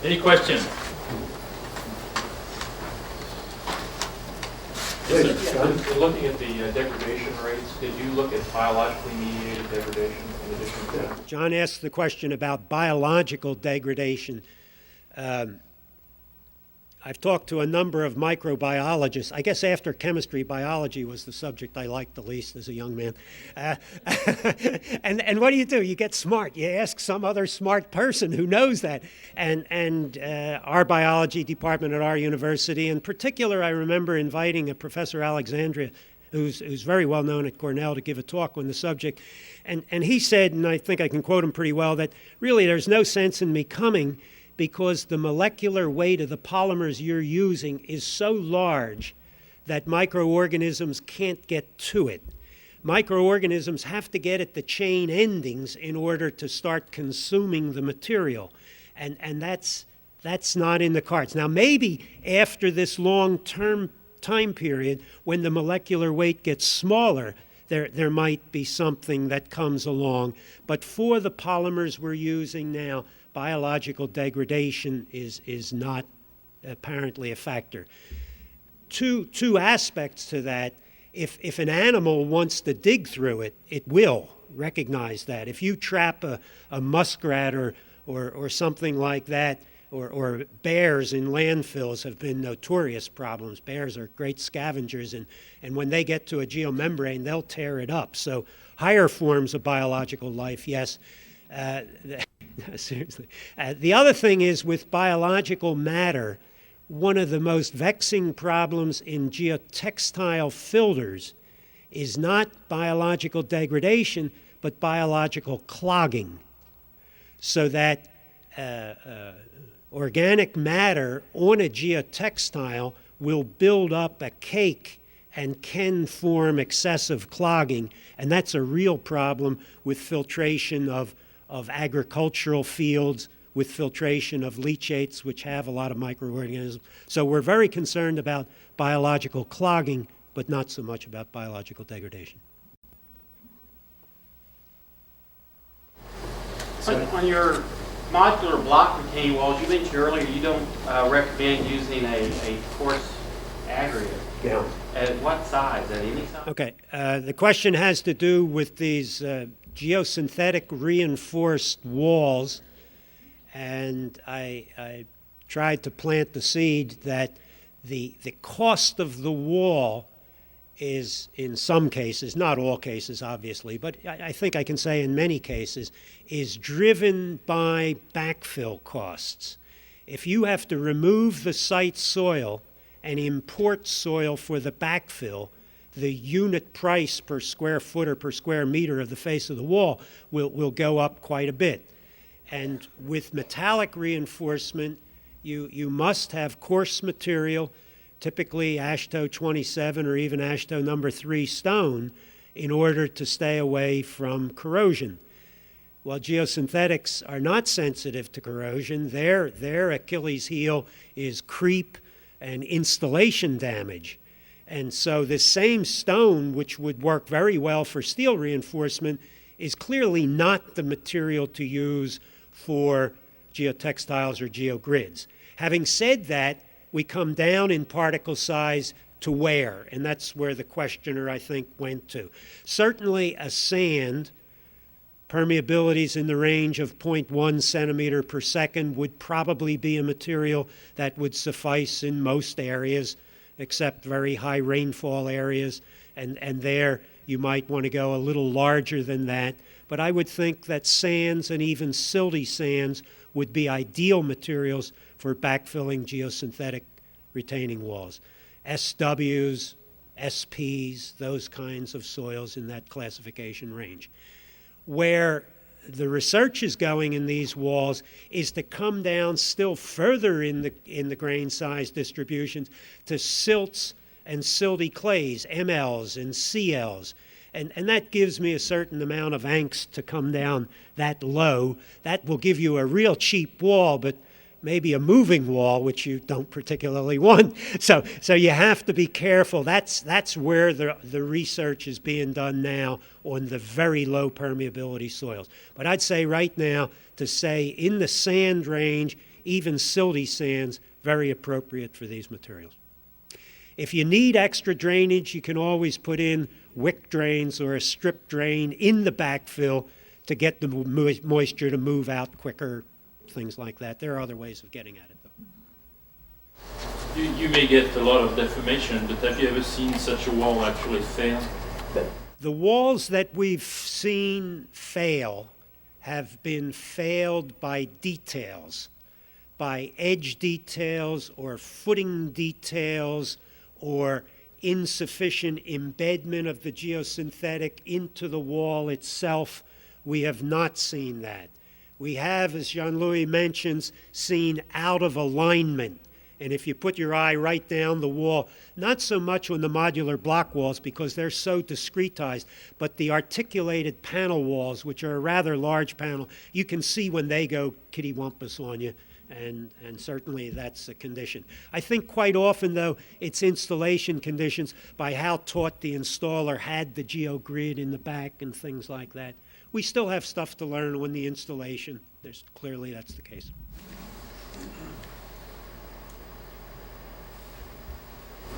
Any questions? Yes, sir. In looking at the degradation rates, did you look at biologically mediated degradation in addition to that? John asked the question about biological degradation. I've talked to a number of microbiologists. I guess after chemistry, biology was the subject I liked the least as a young man. And what do? You get smart. You ask some other smart person who knows that. And our biology department at our university, in particular, I remember inviting a Professor Alexandria, who's very well known at Cornell, to give a talk on the subject. And he said, and I think I can quote him pretty well, that really there's no sense in me coming because the molecular weight of the polymers you're using is so large that microorganisms can't get to it. Microorganisms have to get at the chain endings in order to start consuming the material. And that's not in the cards. Now, maybe after this long-term time period, when the molecular weight gets smaller, there might be something that comes along. But for the polymers we're using now, biological degradation is not apparently a factor. Two aspects to that. If an animal wants to dig through it, it will recognize that. If you trap a muskrat or something like that, or bears in landfills have been notorious problems. Bears are great scavengers, and when they get to a geomembrane, they'll tear it up. So higher forms of biological life, yes. Seriously. The other thing is with biological matter, one of the most vexing problems in geotextile filters is not biological degradation, but biological clogging. So that organic matter on a geotextile will build up a cake and can form excessive clogging. And that's a real problem with filtration of agricultural fields, with filtration of leachates, which have a lot of microorganisms. So we're very concerned about biological clogging, but not so much about biological degradation. On your modular block retaining walls, you mentioned earlier you don't recommend using a coarse aggregate. Yeah. At what size? At any size? Okay. The question has to do with these geosynthetic reinforced walls, and I tried to plant the seed that the cost of the wall is, in some cases, not all cases obviously, but I think I can say in many cases, is driven by backfill costs. If you have to remove the site soil and import soil for the backfill, the unit price per square foot or per square meter of the face of the wall will go up quite a bit. And with metallic reinforcement, you must have coarse material, typically AASHTO 27 or even AASHTO number 3 stone, in order to stay away from corrosion. While geosynthetics are not sensitive to corrosion, their Achilles heel is creep and installation damage. And so this same stone, which would work very well for steel reinforcement, is clearly not the material to use for geotextiles or geogrids. Having said that, we come down in particle size to where? And that's where the questioner, I think, went to. Certainly a sand, permeabilities in the range of 0.1 centimeter per second would probably be a material that would suffice in most areas, except very high rainfall areas. And there you might want to go a little larger than that. But I would think that sands and even silty sands would be ideal materials for backfilling geosynthetic retaining walls. SWs, SPs, those kinds of soils in that classification range. Where the research is going in these walls is to come down still further in the grain size distributions to silts and silty clays, MLs and CLs. And that gives me a certain amount of angst to come down that low. That will give you a real cheap wall, but maybe a moving wall, which you don't particularly want. So you have to be careful. That's where the research is being done now on the very low permeability soils. But I'd say right now to say in the sand range, even silty sands, very appropriate for these materials. If you need extra drainage, you can always put in wick drains or a strip drain in the backfill to get the moisture to move out quicker, things like that. There are other ways of getting at it, though. You may get a lot of deformation, but have you ever seen such a wall actually fail? The walls that we've seen fail have been failed by details, by edge details or footing details or insufficient embedment of the geosynthetic into the wall itself. We have not seen that. We have, as Jean-Louis mentions, seen out of alignment. And if you put your eye right down the wall, not so much on the modular block walls because they're so discretized, but the articulated panel walls, which are a rather large panel, you can see when they go kittywampus on you. And certainly that's a condition. I think quite often, though, it's installation conditions by how taut the installer had the geogrid in the back and things like that. We still have stuff to learn on the installation. Clearly that's the case.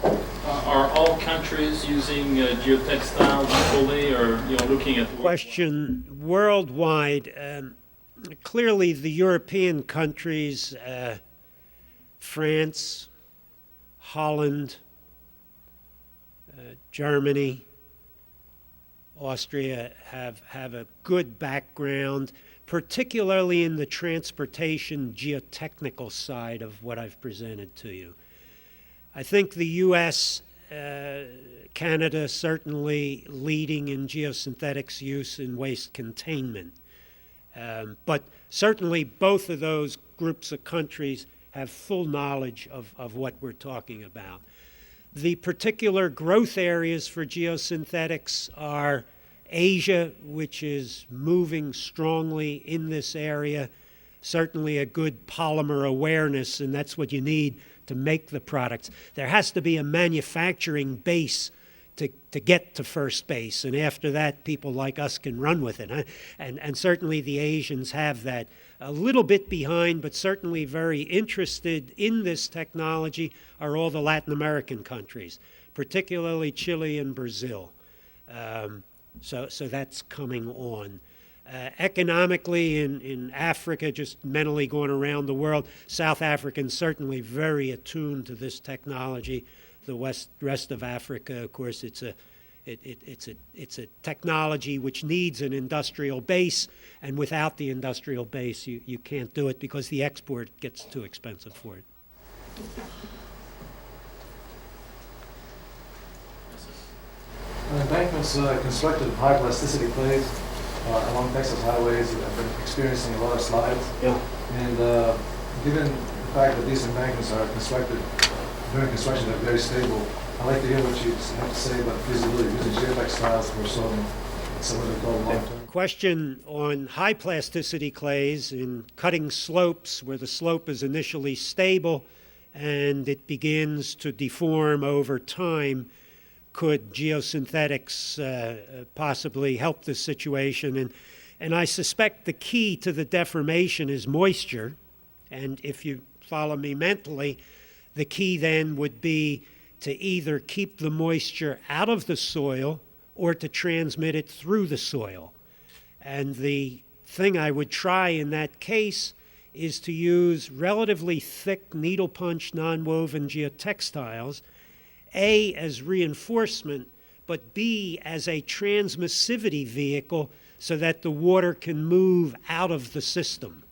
Are all countries using geotextiles equally, or looking at question worldwide? Clearly, the European countries, France, Holland, Germany, Austria have a good background, particularly in the transportation geotechnical side of what I've presented to you. I think the U.S., Canada certainly leading in geosynthetics use in waste containment. But certainly both of those groups of countries have full knowledge of what we're talking about. The particular growth areas for geosynthetics are Asia, which is moving strongly in this area, certainly a good polymer awareness, and that's what you need to make the products. There has to be a manufacturing base to get to first base, and after that, people like us can run with it. Huh? And certainly the Asians have that. A little bit behind, but certainly very interested in this technology are all the Latin American countries, particularly Chile and Brazil. So that's coming on. Economically, in Africa, just mentally going around the world, South Africans certainly very attuned to this technology. The rest of Africa, of course, it's a technology which needs an industrial base, and without the industrial base, you can't do it because the export gets too expensive for it. Embankments constructed of high plasticity clays along Texas highways have been experiencing a lot of slides. Yeah. And given the fact that these embankments are constructed during construction, they're very stable. I'd like to hear what you have to say about feasibility of using geotextiles for some of the called long-term. Question on high plasticity clays in cutting slopes where the slope is initially stable and it begins to deform over time. could geosynthetics possibly help this situation? And I suspect the key to the deformation is moisture. And if you follow me mentally, the key then would be to either keep the moisture out of the soil or to transmit it through the soil. And the thing I would try in that case is to use relatively thick needle punch nonwoven geotextiles, A, as reinforcement, but B, as a transmissivity vehicle so that the water can move out of the system.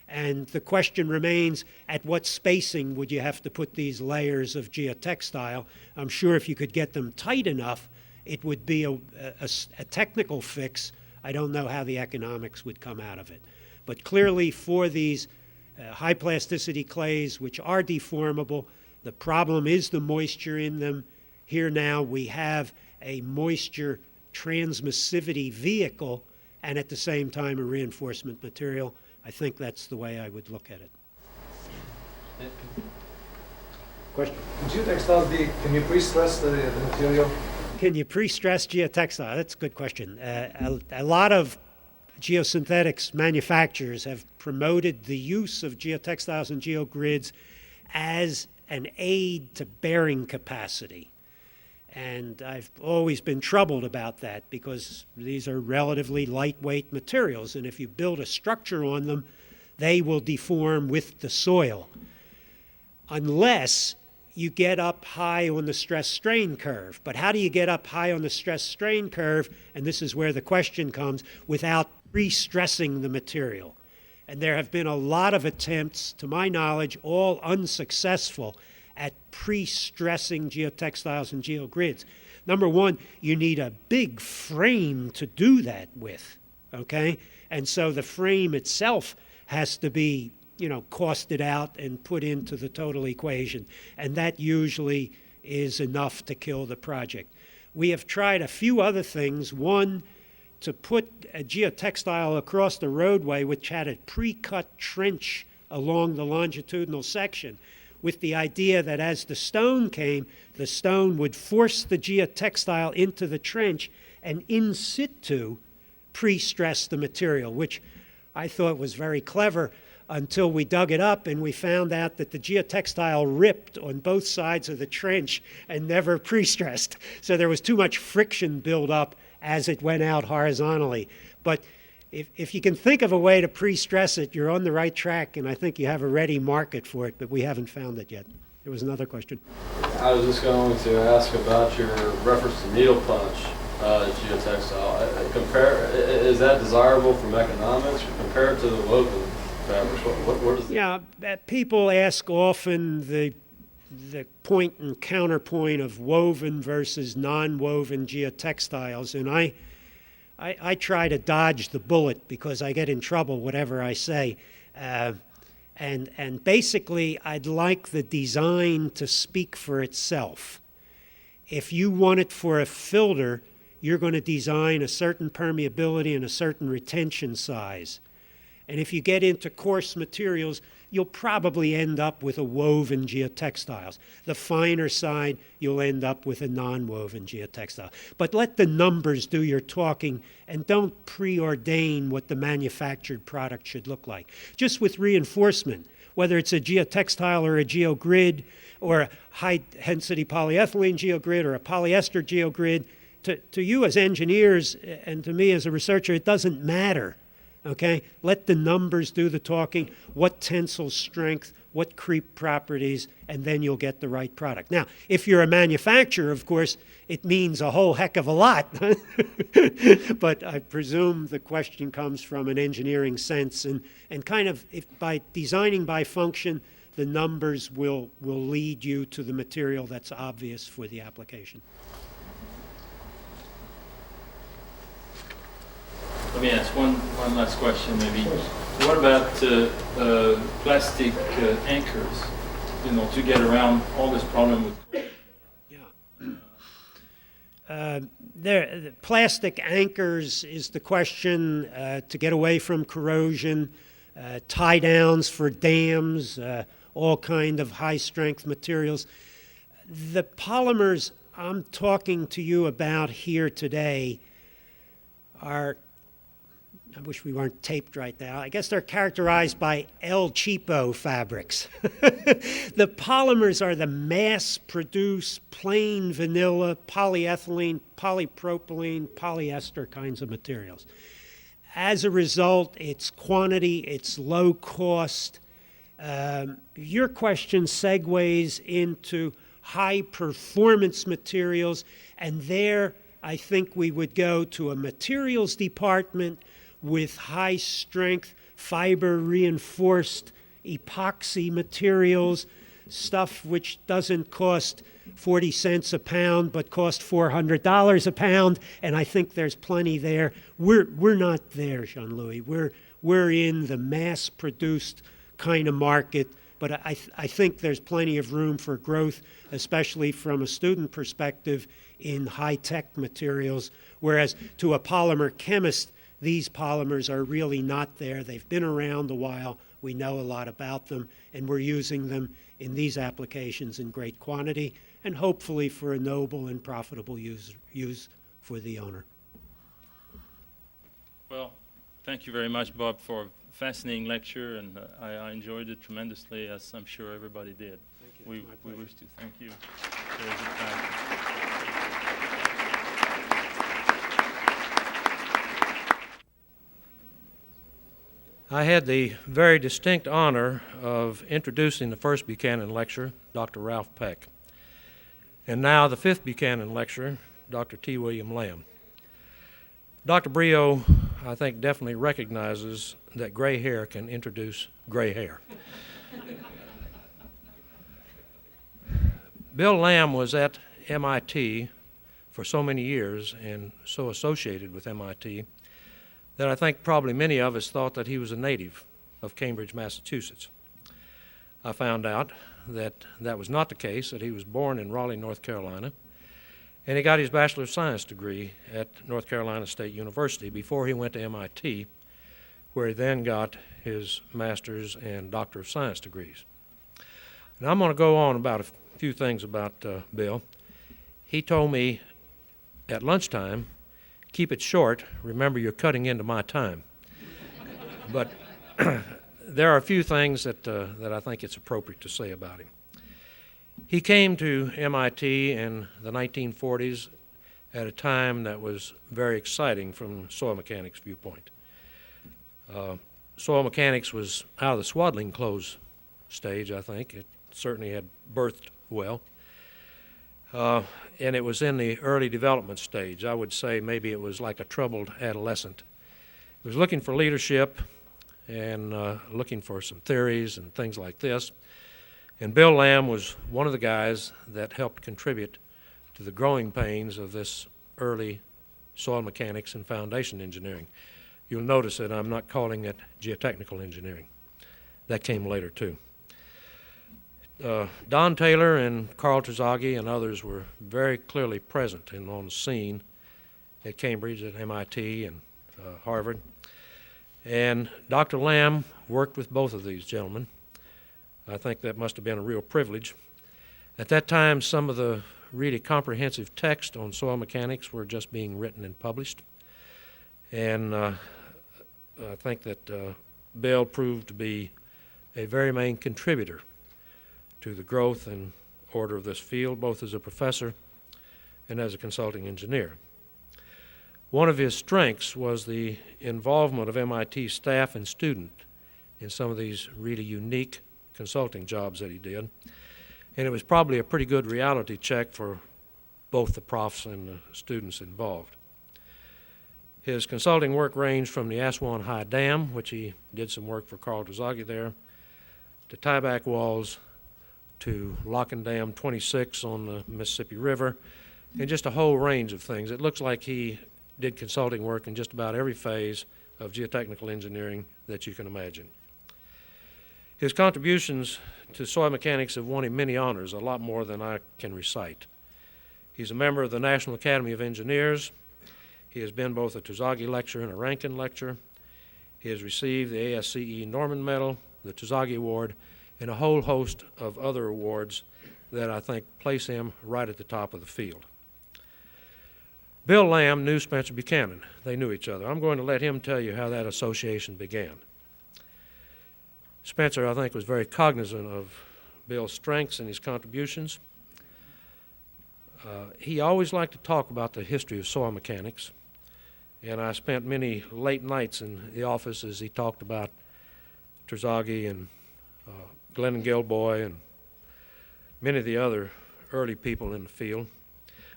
And the question remains, at what spacing would you have to put these layers of geotextile? I'm sure if you could get them tight enough, it would be a technical fix. I don't know how the economics would come out of it. But clearly for these high plasticity clays, which are deformable, the problem is the moisture in them. Here now we have a moisture transmissivity vehicle and at the same time a reinforcement material. I think that's the way I would look at it. Question? Geotextiles, can you pre-stress the material? Can you pre-stress geotextile? That's a good question. A lot of geosynthetics manufacturers have promoted the use of geotextiles and geogrids as an aid to bearing capacity. And I've always been troubled about that because these are relatively lightweight materials, and if you build a structure on them, they will deform with the soil. Unless you get up high on the stress-strain curve. But how do you get up high on the stress-strain curve, and this is where the question comes, without pre-stressing the material? And there have been a lot of attempts, to my knowledge, all unsuccessful, at pre-stressing geotextiles and geogrids. Number one, you need a big frame to do that with, okay? And so the frame itself has to be, costed out and put into the total equation. And that usually is enough to kill the project. We have tried a few other things. One, to put a geotextile across the roadway which had a pre-cut trench along the longitudinal section, with the idea that as the stone came, the stone would force the geotextile into the trench and in situ pre-stress the material, which I thought was very clever until we dug it up and we found out that the geotextile ripped on both sides of the trench and never pre-stressed. So there was too much friction built up as it went out horizontally. But if you can think of a way to pre-stress it, you're on the right track, and I think you have a ready market for it, but we haven't found it yet. There was another question. I was just going to ask about your reference to needle punch geotextile. Is that desirable from economics compared to the woven fabrics? What is Yeah, people ask often the point and counterpoint of woven versus non-woven geotextiles, and I try to dodge the bullet because I get in trouble whatever I say. And basically, I'd like the design to speak for itself. If you want it for a filter, you're going to design a certain permeability and a certain retention size. And if you get into coarse materials, you'll probably end up with a woven geotextiles. The finer side, you'll end up with a non-woven geotextile. But let the numbers do your talking and don't preordain what the manufactured product should look like. Just with reinforcement, whether it's a geotextile or a geogrid or a high-density polyethylene geogrid or a polyester geogrid, to you as engineers and to me as a researcher, it doesn't matter. Okay, let the numbers do the talking, what tensile strength, what creep properties, and then you'll get the right product. Now, if you're a manufacturer, of course, it means a whole heck of a lot. But I presume the question comes from an engineering sense, and kind of, if by designing by function, the numbers will lead you to the material that's obvious for the application. Let me ask one last question, maybe. What about plastic anchors, to get around all this problem with? Yeah. The plastic anchors is the question to get away from corrosion, tie downs for dams, all kind of high-strength materials. The polymers I'm talking to you about here today are, I wish we weren't taped right now, I guess they're characterized by El Cheapo fabrics. The polymers are the mass-produced, plain vanilla, polyethylene, polypropylene, polyester kinds of materials. As a result, it's quantity, it's low cost. Your question segues into high-performance materials, and there I think we would go to a materials department with high-strength, fiber-reinforced epoxy materials, stuff which doesn't cost 40 cents a pound but cost $400 a pound, and I think there's plenty there. We're not there, Jean-Louis. We're in the mass-produced kind of market, but I think there's plenty of room for growth, especially from a student perspective in high-tech materials, whereas to a polymer chemist, these polymers are really not there. They've been around a while. We know a lot about them, and we're using them in these applications in great quantity, and hopefully for a noble and profitable use for the owner. Well, thank you very much, Bob, for a fascinating lecture, and I enjoyed it tremendously, as I'm sure everybody did. Thank you. We wish to thank you. There is a time. I had the very distinct honor of introducing the first Buchanan Lecture, Dr. Ralph Peck, and now the fifth Buchanan Lecture, Dr. T. William Lambe. Dr. Brio, I think, definitely recognizes that gray hair can introduce gray hair. Bill Lambe was at MIT for so many years and so associated with MIT that I think probably many of us thought that he was a native of Cambridge, Massachusetts. I found out that that was not the case, that he was born in Raleigh, North Carolina, and he got his Bachelor of Science degree at North Carolina State University before he went to MIT, where he then got his Master's and Doctor of Science degrees. Now I'm going to go on about a few things about Bill. He told me at lunchtime, keep it short, remember you're cutting into my time. But there are a few things that I think it's appropriate to say about him. He came to MIT in the 1940s at a time that was very exciting from soil mechanics viewpoint. Soil mechanics was out of the swaddling clothes stage, I think. It certainly had birthed well. And it was in the early development stage. I would say maybe it was like a troubled adolescent. It was looking for leadership and looking for some theories and things like this. And Bill Lambe was one of the guys that helped contribute to the growing pains of this early soil mechanics and foundation engineering. You'll notice that I'm not calling it geotechnical engineering. That came later too. Don Taylor and Carl Terzaghi and others were very clearly present and on the scene at Cambridge, at MIT, and Harvard. And Dr. Lambe worked with both of these gentlemen. I think that must have been a real privilege. At that time, some of the really comprehensive text on soil mechanics were just being written and published. And I think that Bill proved to be a very main contributor to the growth and order of this field, both as a professor and as a consulting engineer. One of his strengths was the involvement of MIT staff and student in some of these really unique consulting jobs that he did. And it was probably a pretty good reality check for both the profs and the students involved. His consulting work ranged from the Aswan High Dam, which he did some work for Carl Terzaghi there, to tieback walls, to Lock and Dam 26 on the Mississippi River, and just a whole range of things. It looks like he did consulting work in just about every phase of geotechnical engineering that you can imagine. His contributions to soil mechanics have won him many honors, a lot more than I can recite. He's a member of the National Academy of Engineers. He has been both a Terzaghi Lecture and a Rankin Lecture. He has received the ASCE Norman Medal, the Terzaghi Award, and a whole host of other awards that I think place him right at the top of the field. Bill Lambe knew Spencer Buchanan. They knew each other. I'm going to let him tell you how that association began. Spencer, I think, was very cognizant of Bill's strengths and his contributions. He always liked to talk about the history of soil mechanics, and I spent many late nights in the office as he talked about Terzaghi and Glennon Gilboy and many of the other early people in the field.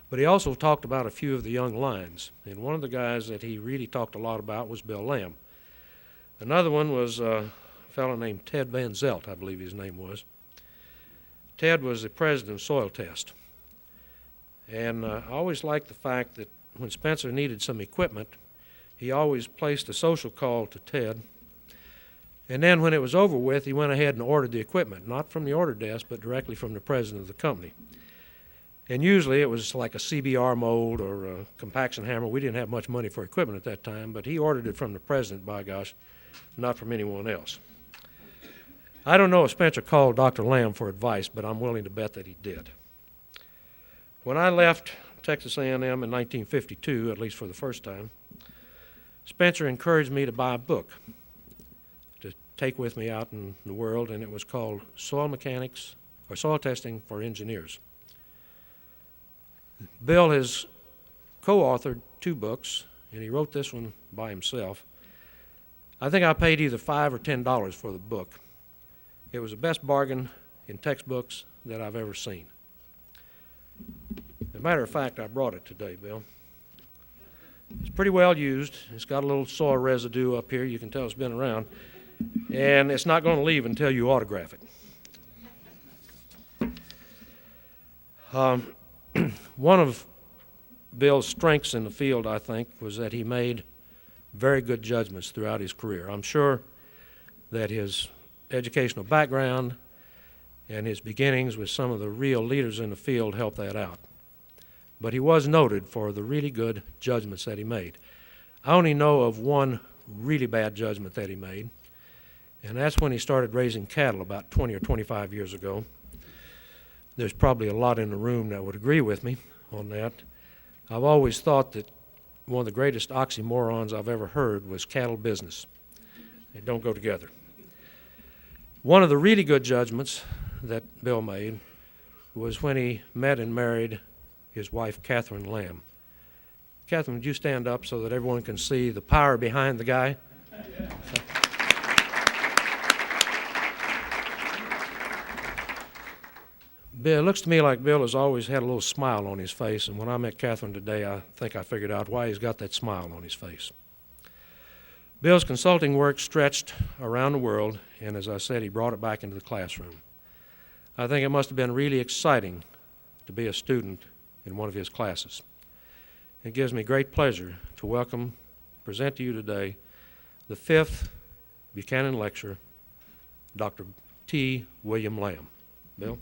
But he also talked about a few of the young lines, and one of the guys that he really talked a lot about was Bill Lambe. Another one was a fellow named Ted Van Zelt, I believe his name was. Ted was the president of Soil Test. And I always liked the fact that when Spencer needed some equipment, he always placed a social call to Ted. And then when it was over with, he went ahead and ordered the equipment, not from the order desk, but directly from the president of the company. And usually it was like a CBR mold or a compaction hammer. We didn't have much money for equipment at that time, but he ordered it from the president, by gosh, not from anyone else. I don't know if Spencer called Dr. Lambe for advice, but I'm willing to bet that he did. When I left Texas A&M in 1952, at least for the first time, Spencer encouraged me to buy a book to take with me out in the world, and it was called Soil Mechanics, or Soil Testing for Engineers. Bill has co-authored 2 books, and he wrote this one by himself. I think I paid either $5 or $10 for the book. It was the best bargain in textbooks that I've ever seen. As a matter of fact, I brought it today, Bill. It's pretty well used. It's got a little soil residue up here. You can tell it's been around. And it's not going to leave until you autograph it. One of Bill's strengths in the field, I think, was that he made very good judgments throughout his career. I'm sure that his educational background and his beginnings with some of the real leaders in the field helped that out. But he was noted for the really good judgments that he made. I only know of one really bad judgment that he made, and that's when he started raising cattle about 20 or 25 years ago. There's probably a lot in the room that would agree with me on that. I've always thought that one of the greatest oxymorons I've ever heard was cattle business. They don't go together. One of the really good judgments that Bill made was when he met and married his wife, Catherine Lambe. Catherine, would you stand up so that everyone can see the power behind the guy? Bill, it looks to me like Bill has always had a little smile on his face, and when I met Catherine today, I think I figured out why he's got that smile on his face. Bill's consulting work stretched around the world, and as I said, he brought it back into the classroom. I think it must have been really exciting to be a student in one of his classes. It gives me great pleasure to present to you today the 5th Buchanan Lecture, Dr. T. William Lambe. Bill?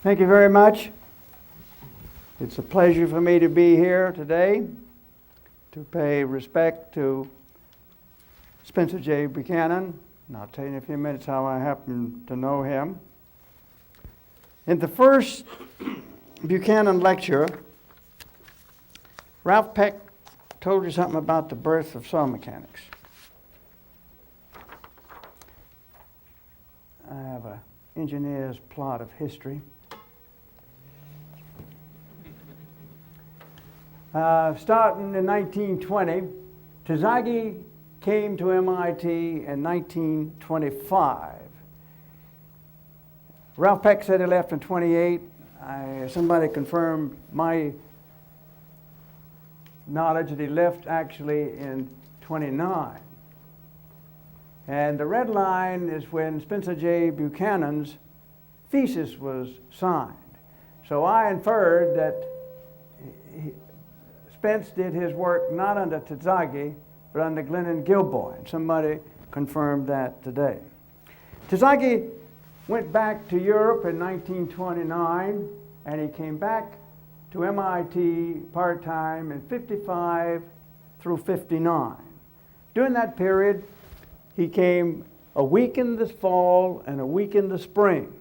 Thank you very much. It's a pleasure for me to be here today to pay respect to Spencer J. Buchanan, and I'll tell you in a few minutes how I happen to know him. In the first Buchanan Lecture, Ralph Peck told you something about the birth of soil mechanics. I have an engineer's plot of history. Starting in 1920, Terzaghi came to MIT in 1925. Ralph Peck said he left in 28. Somebody confirmed my knowledge that he left actually in 29. And the red line is when Spencer J. Buchanan's thesis was signed. So I inferred that Spence did his work not under Terzaghi, but under Glennon Gilboy, and somebody confirmed that today. Terzaghi went back to Europe in 1929, and he came back to MIT part-time in 55 through 59. During that period, he came a week in the fall and a week in the spring.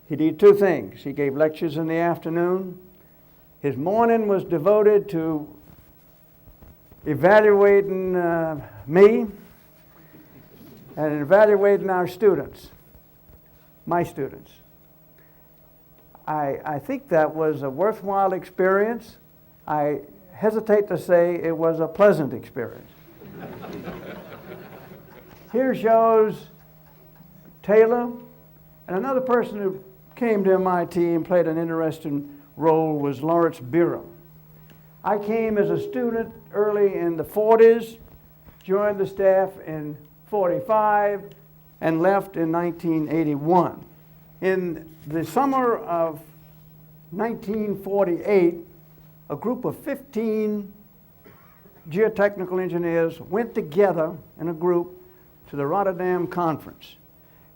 He did two things. He gave lectures in the afternoon. His morning was devoted to evaluating me and evaluating our students, my students. I think that was a worthwhile experience. I hesitate to say it was a pleasant experience. Here shows Taylor, and another person who came to MIT and played an interesting role was Lawrence Bureau. I came as a student early in the 40s, joined the staff in 45, and left in 1981. In the summer of 1948, a group of 15 geotechnical engineers went together in a group to the Rotterdam conference.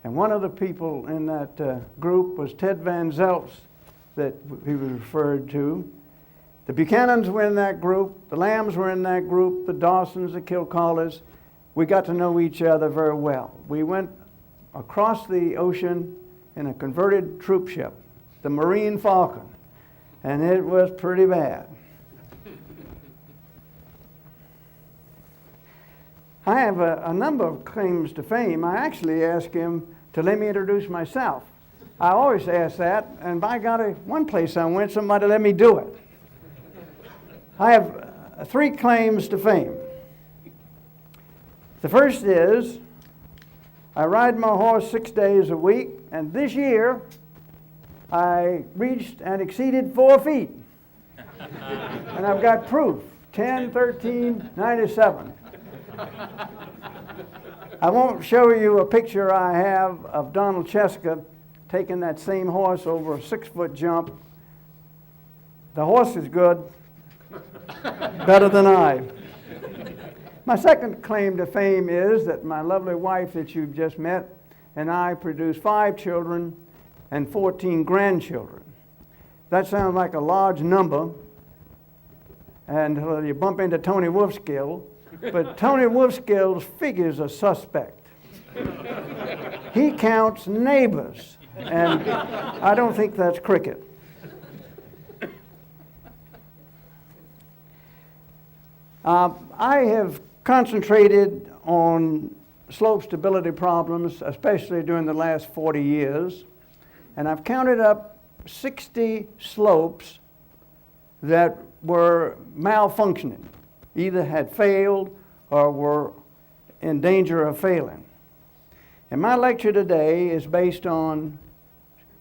And one of the people in that group was Ted Van Zelts, that he was referred to. The Buchanans were in that group, the Lambes were in that group, the Dawsons, the Kilcallers. We got to know each other very well. We went across the ocean in a converted troop ship, the Marine Falcon, and it was pretty bad. I have a number of claims to fame. I actually asked him to let me introduce myself. I always ask that, and by golly, one place I went, somebody let me do it. I have 3 claims to fame. The first is, I ride my horse 6 days a week, and this year I reached and exceeded 4 feet. And I've got proof, 10, 13, 97. I won't show you a picture I have of Donald Cheska taking that same horse over a 6-foot jump. The horse is good, better than I. My second claim to fame is that my lovely wife that you've just met and I produced 5 children and 14 grandchildren. That sounds like a large number, and you bump into Tony Wolfskill, but Tony Wolfskill's figures are suspect. He counts neighbors, and I don't think that's cricket. I have concentrated on slope stability problems, especially during the last 40 years, and I've counted up 60 slopes that were malfunctioning, either had failed or were in danger of failing. And my lecture today is based on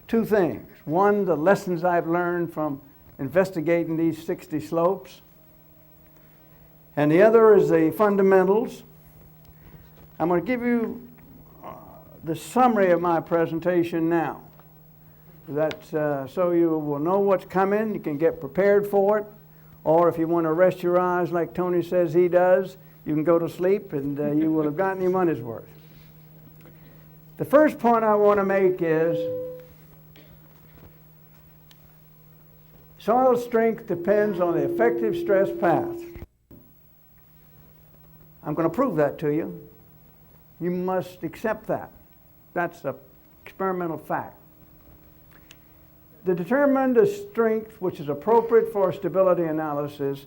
2 things. One, the lessons I've learned from investigating these 60 slopes, and the other is the fundamentals. I'm going to give you the summary of my presentation now. That's so you will know what's coming, you can get prepared for it, or if you want to rest your eyes like Tony says he does, you can go to sleep and you will have gotten your money's worth. The first point I want to make is soil strength depends on the effective stress path. I'm going to prove that to you. You must accept that. That's an experimental fact. To determine the strength which is appropriate for stability analysis,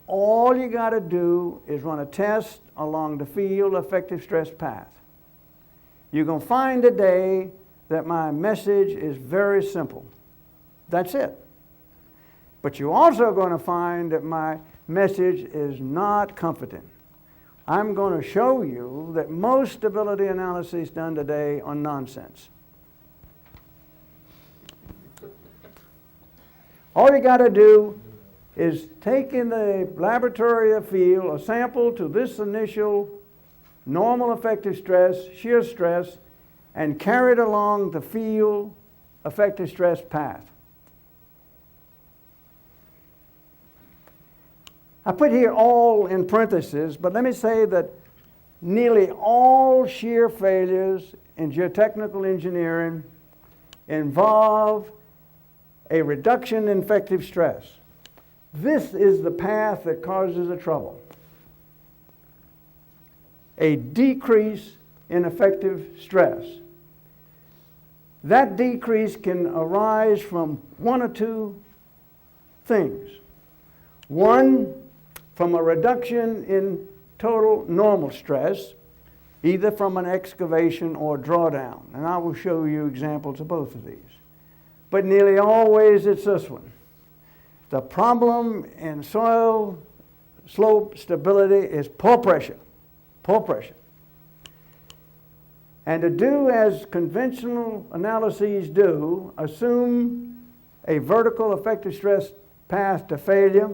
all you got to do is run a test along the field effective stress path. You're going to find today that my message is very simple. That's it. But you're also going to find that my message is not comforting. I'm going to show you that most stability analyses done today are nonsense. All you got to do is take in the laboratory or field a sample to this initial normal effective stress, shear stress, and carry it along the field effective stress path. I put here all in parentheses, but let me say that nearly all shear failures in geotechnical engineering involve a reduction in effective stress. This is the path that causes the trouble. a decrease in effective stress. That decrease can arise from one or two things. One, from a reduction in total normal stress, either from an excavation or drawdown. And I will show you examples of both of these. But nearly always it's this one. The problem in soil slope stability is pore pressure. Pore pressure. And to do as conventional analyses do, assume a vertical effective stress path to failure,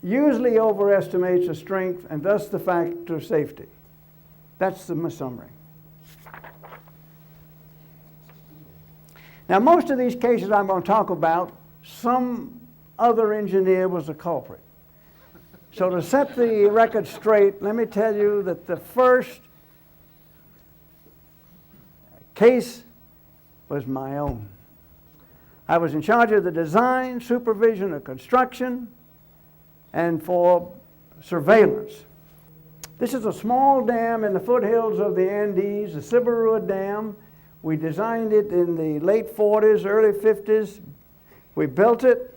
usually overestimates the strength and thus the factor of safety. That's the summary. Now, most of these cases I'm going to talk about, some other engineer was the culprit. So to set the record straight, let me tell you that the first case was my own. I was in charge of the design, supervision of construction, and for surveillance. This is a small dam in the foothills of the Andes, the Cibarua Dam. We designed it in the late 40s, early 50s. We built it.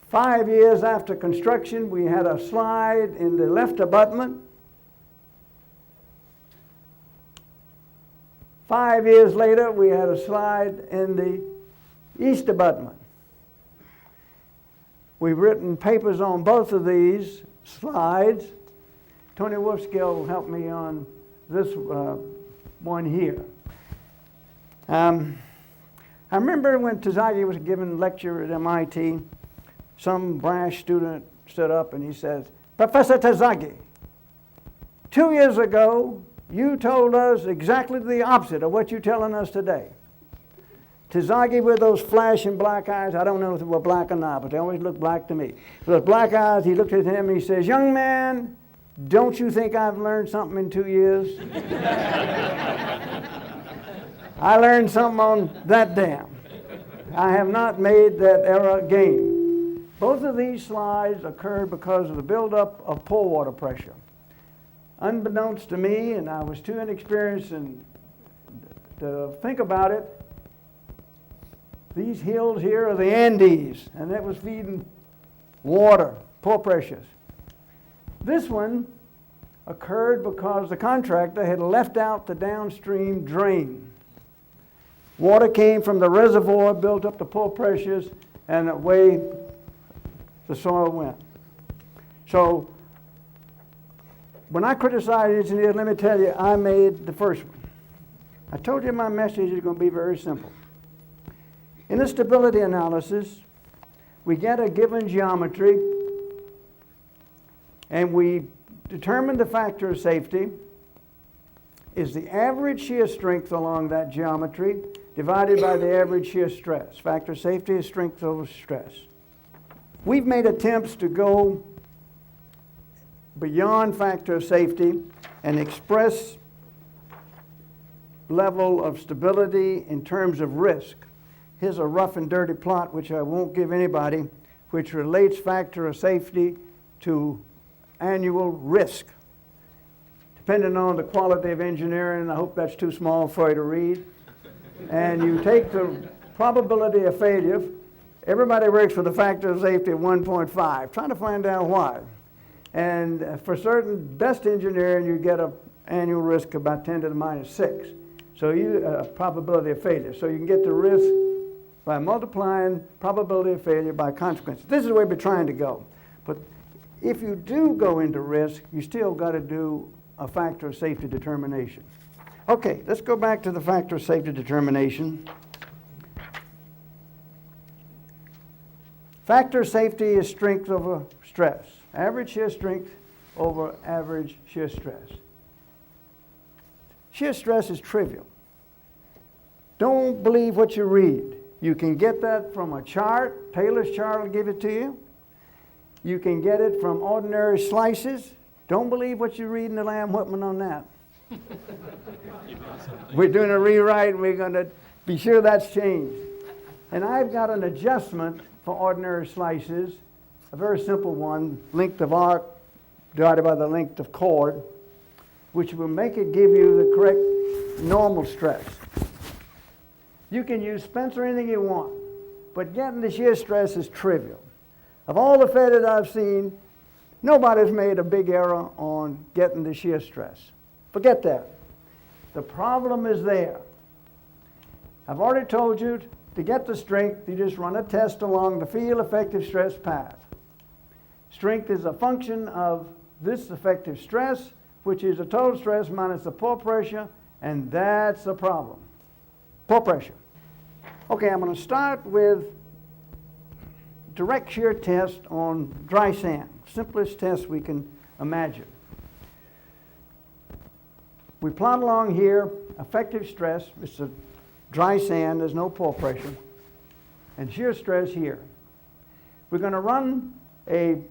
5 years after construction, we had a slide in the left abutment. 5 years later, we had a slide in the east abutment. We've written papers on both of these slides. Tony Wolfskill helped me on this one here. I remember when Terzaghi was giving a lecture at MIT, some brash student stood up and he says, "Professor Terzaghi, 2 years ago, you told us exactly the opposite of what you're telling us today." Terzaghi with those flashing black eyes, I don't know if they were black or not, but they always looked black to me. With those black eyes, he looked at him and he says, "Young man, don't you think I've learned something in 2 years?" I learned something on that dam. I have not made that error again. Both of these slides occurred because of the buildup of pore water pressure. Unbeknownst to me, and I was too inexperienced to think about it, these hills here are the Andes, and that was feeding water, pore pressures. This one occurred because the contractor had left out the downstream drain. Water came from the reservoir, built up the pore pressures, and away the soil went. So when I criticize engineers, let me tell you, I made the first one. I told you my message is going to be very simple. In a stability analysis, we get a given geometry and we determine the factor of safety is the average shear strength along that geometry divided by the average shear stress. Factor of safety is strength over stress. We've made attempts to go beyond factor of safety and express level of stability in terms of risk. Here's a rough and dirty plot, which I won't give anybody, which relates factor of safety to annual risk. Depending on the quality of engineering, I hope that's too small for you to read. And you take the probability of failure. Everybody works with a factor of safety of 1.5, trying to find out why. And for certain best engineering, you get an annual risk about 10 to the minus 6. So probability of failure. So you can get the risk by multiplying probability of failure by consequences. This is the way we're trying to go. But if you do go into risk, you still got to do a factor of safety determination. Okay, let's go back to the factor of safety determination. Factor of safety is strength over stress. Average shear strength over average shear stress. Shear stress is trivial. Don't believe what you read. You can get that from a chart. Taylor's chart will give it to you. You can get it from ordinary slices. Don't believe what you read in the Lambe Whitman on that. We're doing a rewrite and we're going to be sure that's changed. And I've got an adjustment for ordinary slices, a very simple one, length of arc divided by the length of chord, which will make it give you the correct normal stress. You can use Spencer anything you want, but getting the shear stress is trivial. Of all the failures I've seen, nobody's made a big error on getting the shear stress. Forget that. The problem is there. I've already told you to get the strength, you just run a test along the field effective stress path. Strength is a function of this effective stress, which is the total stress minus the pore pressure, and that's the problem. Pore pressure. Okay, I'm going to start with direct shear test on dry sand. Simplest test we can imagine. We plot along here effective stress. It's a dry sand, there's no pore pressure, and shear stress here. We're going to run a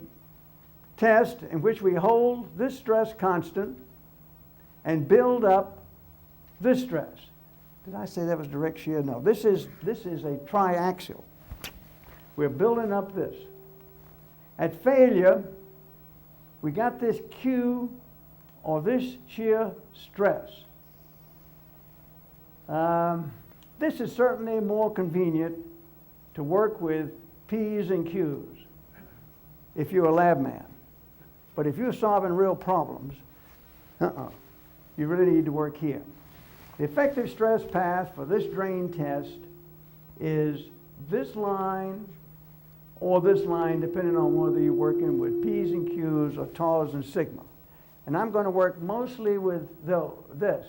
test in which we hold this stress constant and build up this stress. Did I say that was direct shear? No, this is a triaxial. We're building up this. At failure, we got this Q, or this shear stress. This is certainly more convenient to work with P's and Q's if you're a lab man. But if you're solving real problems, you really need to work here. The effective stress path for this drain test is this line or this line, depending on whether you're working with P's and Q's or tars and sigma. And I'm going to work mostly with this.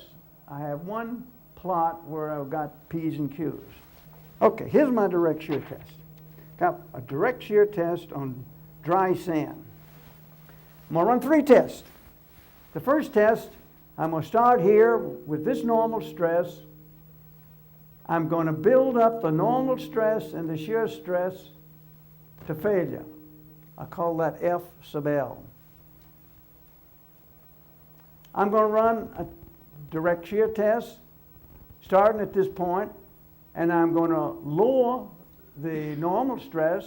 I have one plot where I've got P's and Q's. Okay, here's my direct shear test. Got a direct shear test on dry sand. I'm going to run 3 tests. The first test, I'm going to start here with this normal stress. I'm going to build up the normal stress and the shear stress to failure. I call that F sub L. I'm going to run a direct shear test starting at this point, and I'm going to lower the normal stress,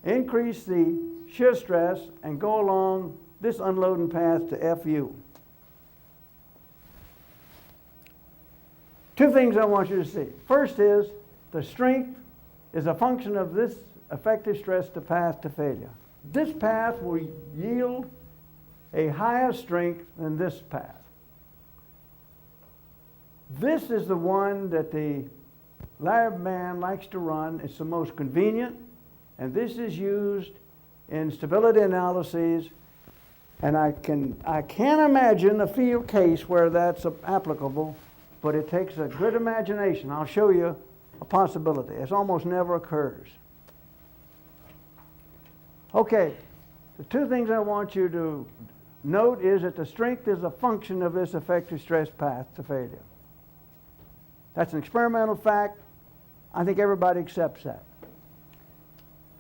increase the shear stress, and go along this unloading path to FU. 2 things I want you to see. First is the strength is a function of this effective stress to path to failure. This path will yield a higher strength than this path. This is the one that the lab man likes to run. It's the most convenient, and this is used in stability analyses, and I can't imagine a field case where that's applicable, but it takes a good imagination. I'll show you a possibility. It almost never occurs. Okay, the 2 things I want you to note is that the strength is a function of this effective stress path to failure. That's an experimental fact. I think everybody accepts that.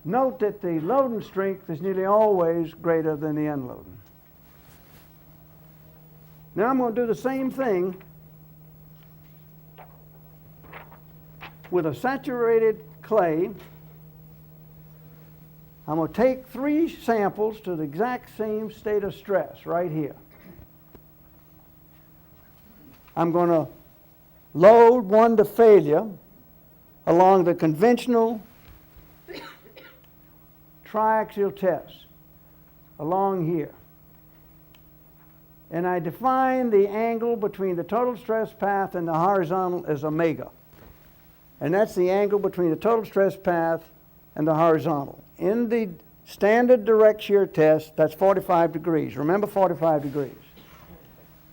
Note that the loading strength is nearly always greater than the unloading. Now I'm going to do the same thing with a saturated clay. I'm going to take 3 samples to the exact same state of stress right here. I'm going to load one to failure along the conventional triaxial test along here. And I define the angle between the total stress path and the horizontal as omega. And that's the angle between the total stress path and the horizontal. In the standard direct shear test, that's 45 degrees. Remember 45 degrees.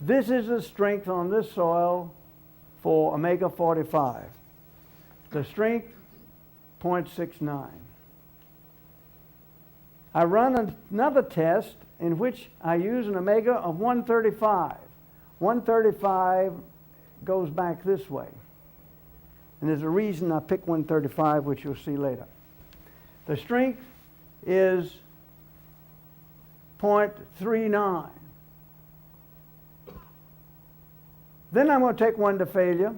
This is the strength on this soil for omega 45. The strength, 0.69. I run another test in which I use an omega of 135. 135 goes back this way. And there's a reason I pick 135, which you'll see later. The strength is 0.39. Then I'm going to take one to failure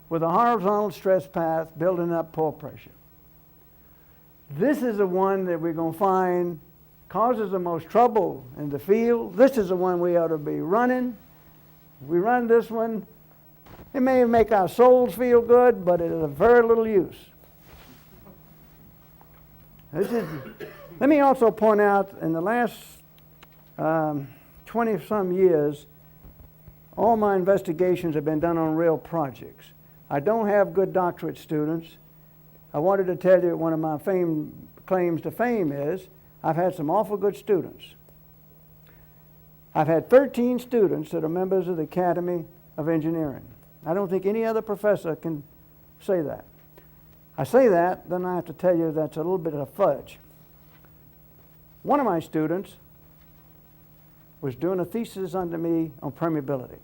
with a horizontal stress path building up pore pressure. This is the one that we're going to find causes the most trouble in the field. This is the one we ought to be running. If we run this one, it may make our souls feel good, but it is of very little use. Let me also point out, in the last 20-some years, all my investigations have been done on real projects. I don't have good doctorate students. I wanted to tell you one of my claims to fame is I've had some awful good students. I've had 13 students that are members of the Academy of Engineering. I don't think any other professor can say that. I say that, then I have to tell you that's a little bit of fudge. One of my students was doing a thesis under me on permeability.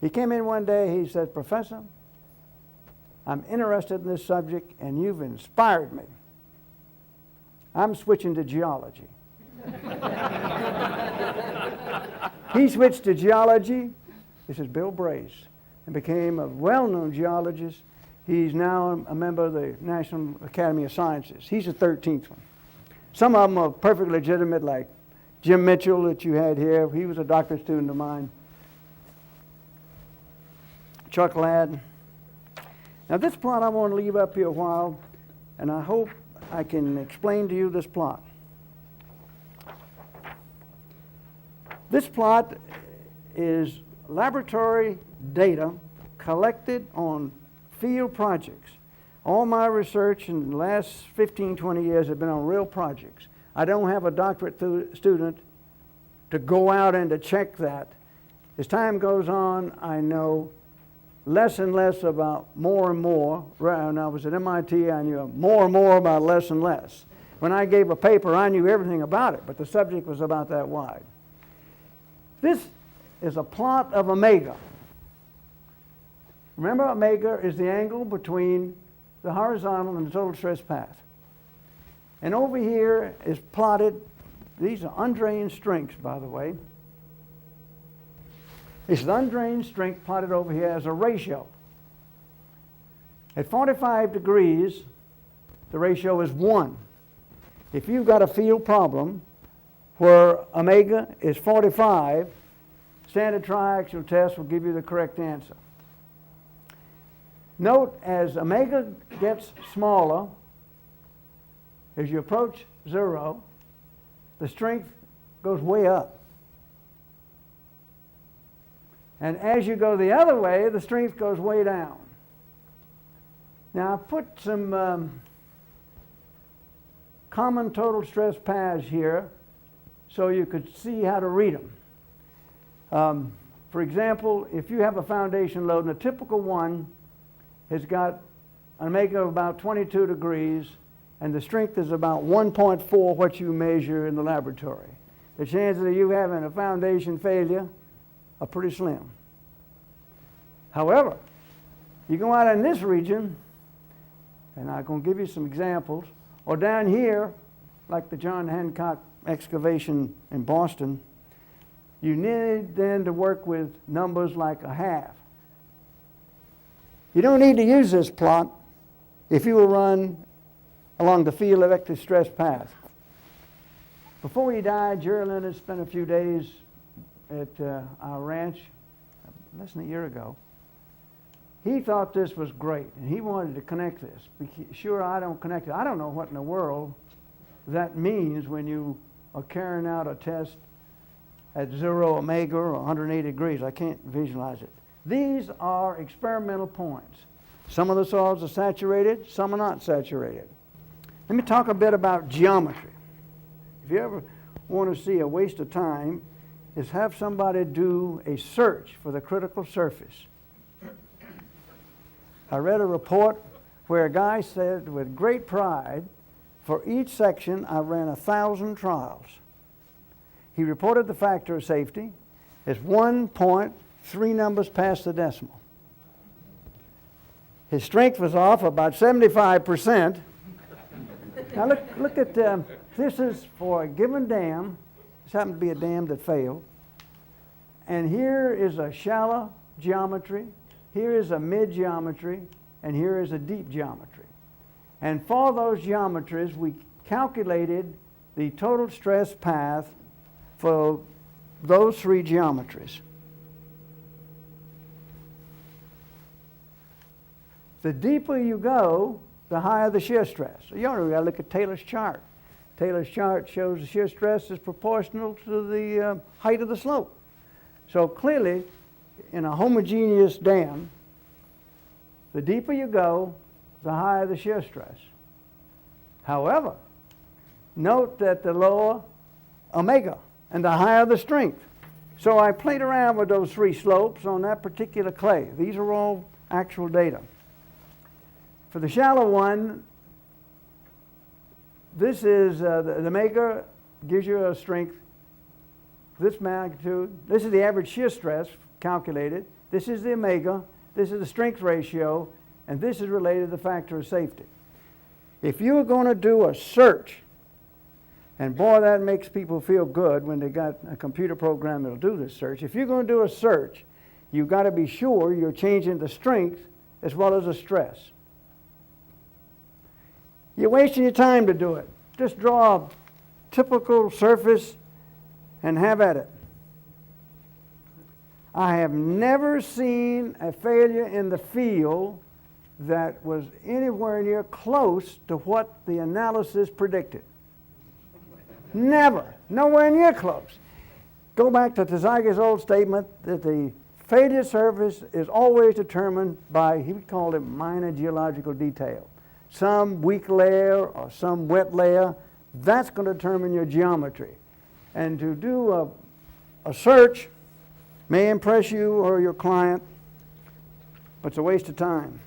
He came in one day, he said, "Professor, I'm interested in this subject and you've inspired me. I'm switching to geology." He switched to geology. This is Bill Brace, and became a well-known geologist. He's now a member of the National Academy of Sciences. He's the 13th one. Some of them are perfectly legitimate, like Jim Mitchell that you had here. He was a doctorate student of mine. Chuck Ladd. Now this plot I want to leave up here a while, and I hope I can explain to you this plot. This plot is laboratory data collected on field projects. All my research in the last 15, 20 years have been on real projects. I don't have a doctorate student to go out and to check that. As time goes on, I know less and less about more and more. When I was at MIT, I knew more and more about less and less. When I gave a paper, I knew everything about it, but the subject was about that wide. This is a plot of omega. Remember, omega is the angle between the horizontal and the total stress path. And over here is plotted, these are undrained strengths, by the way. It's the undrained strength plotted over here as a ratio. At 45 degrees, the ratio is 1. If you've got a field problem where omega is 45, standard triaxial test will give you the correct answer. Note, as omega gets smaller, as you approach 0, the strength goes way up. And as you go the other way, the strength goes way down. Now, I've put some common total stress paths here so you could see how to read them. For example, if you have a foundation load, and a typical one has got an omega of about 22 degrees, and the strength is about 1.4 what you measure in the laboratory. The chances of you having a foundation failure are pretty slim. However, you go out in this region, and I'm going to give you some examples, or down here, like the John Hancock excavation in Boston, you need then to work with numbers like a half. You don't need to use this plot if you will run along the field vector stress path. Before he died, Jerry Leonard spent a few days at our ranch less than a year ago. He thought this was great, and he wanted to connect this. Sure, I don't connect it. I don't know what in the world that means when you are carrying out a test at 0 omega or 180 degrees. I can't visualize it. These are experimental points. Some of the soils are saturated, some are not saturated. Let me talk a bit about geometry. If you ever want to see a waste of time, is have somebody do a search for the critical surface. I read a report where a guy said with great pride, for each section I ran 1,000 trials. He reported the factor of safety as 1.3 numbers past the decimal. His strength was off about 75%. Now look at, this is for a given dam. This happened to be a dam that failed. And here is a shallow geometry, here is a mid geometry, and here is a deep geometry. And for those geometries, we calculated the total stress path for those three geometries. The deeper you go, the higher the shear stress. So you only got to look at Taylor's chart. Taylor's chart shows the shear stress is proportional to the height of the slope. So clearly, in a homogeneous dam, the deeper you go, the higher the shear stress. However, note that the lower omega and the higher the strength. So I played around with those three slopes on that particular clay. These are all actual data. For the shallow one, this is the omega gives you a strength, this magnitude. This is the average shear stress calculated. This is the omega. This is the strength ratio. And this is related to the factor of safety. If you're going to do a search, and boy, that makes people feel good when they got a computer program that'll do this search. If you're going to do a search, you've got to be sure you're changing the strength as well as the stress. You're wasting your time to do it. Just draw a typical surface and have at it. I have never seen a failure in the field that was anywhere near close to what the analysis predicted. Never. Nowhere near close. Go back to Tezagi's old statement that the failure surface is always determined by, he called it minor geological detail. Some weak layer or some wet layer, that's going to determine your geometry. And to do a search may impress you or your client, but it's a waste of time.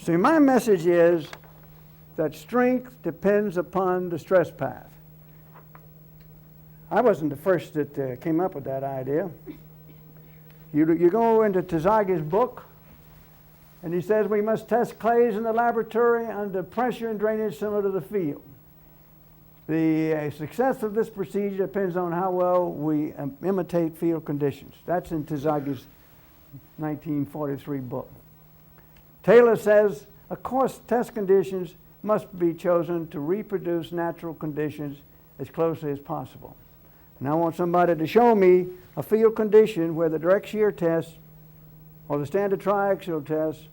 See, my message is that strength depends upon the stress path. I wasn't the first that came up with that idea. You go into Tezagi's book, and he says we must test clays in the laboratory under pressure and drainage similar to the field. The success of this procedure depends on how well we imitate field conditions. That's in Tezagi's 1943 book. Taylor says, of course, test conditions must be chosen to reproduce natural conditions as closely as possible. And I want somebody to show me a field condition where the direct shear test or the standard triaxial test